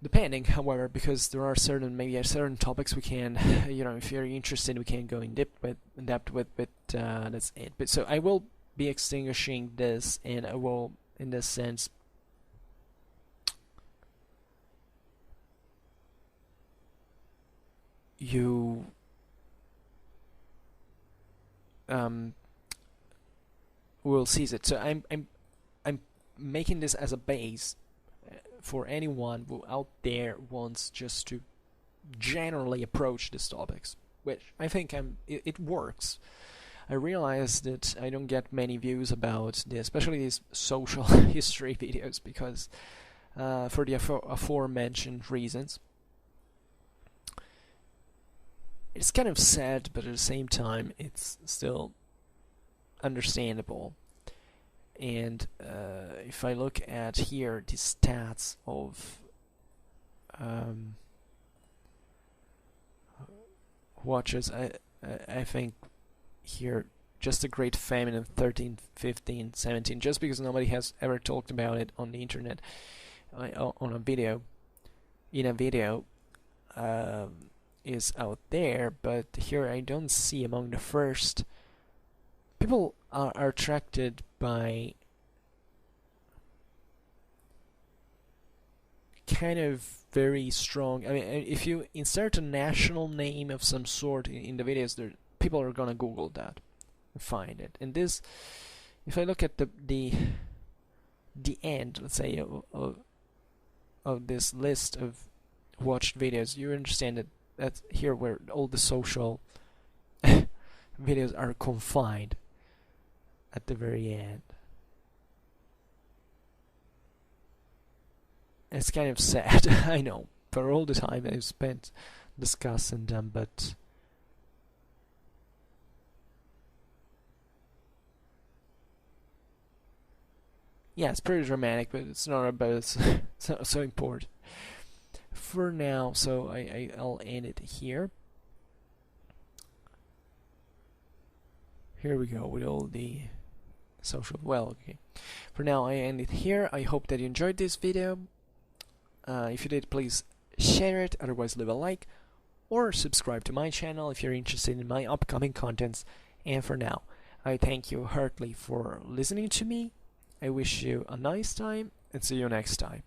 A: Depending, however, because there are certain topics we can, if you're interested, we can go in depth with, but that's it. But so I will be extinguishing this, and I will, in this sense, you will seize it. So I'm making this as a base for anyone who out there wants just to generally approach these topics, which I think it works. I realize that I don't get many views about this, especially these social history videos, because for the aforementioned reasons. It's kind of sad, but at the same time, it's still understandable. And if I look at here the stats of watches, I think here just a great famine in 13, 15, 17, just because nobody has ever talked about it on the internet, on a video, is out there. But here I don't see among the first. People are attracted by kind of very strong. If you insert a national name of some sort in the videos, people are gonna Google that and find it. And this, if I look at the end, let's say, of this list of watched videos, you understand that that's here where all the social videos are confined at the very end. It's kind of sad, I know, for all the time I've spent discussing them, but Yeah, it's pretty dramatic, but it's not about so important for now. So I'll end it here. Here we go with all the social. Well, okay. For now, I end it here. I hope that you enjoyed this video. If you did, please share it. Otherwise, leave a like or subscribe to my channel if you're interested in my upcoming contents. And for now, I thank you heartily for listening to me. I wish you a nice time and see you next time.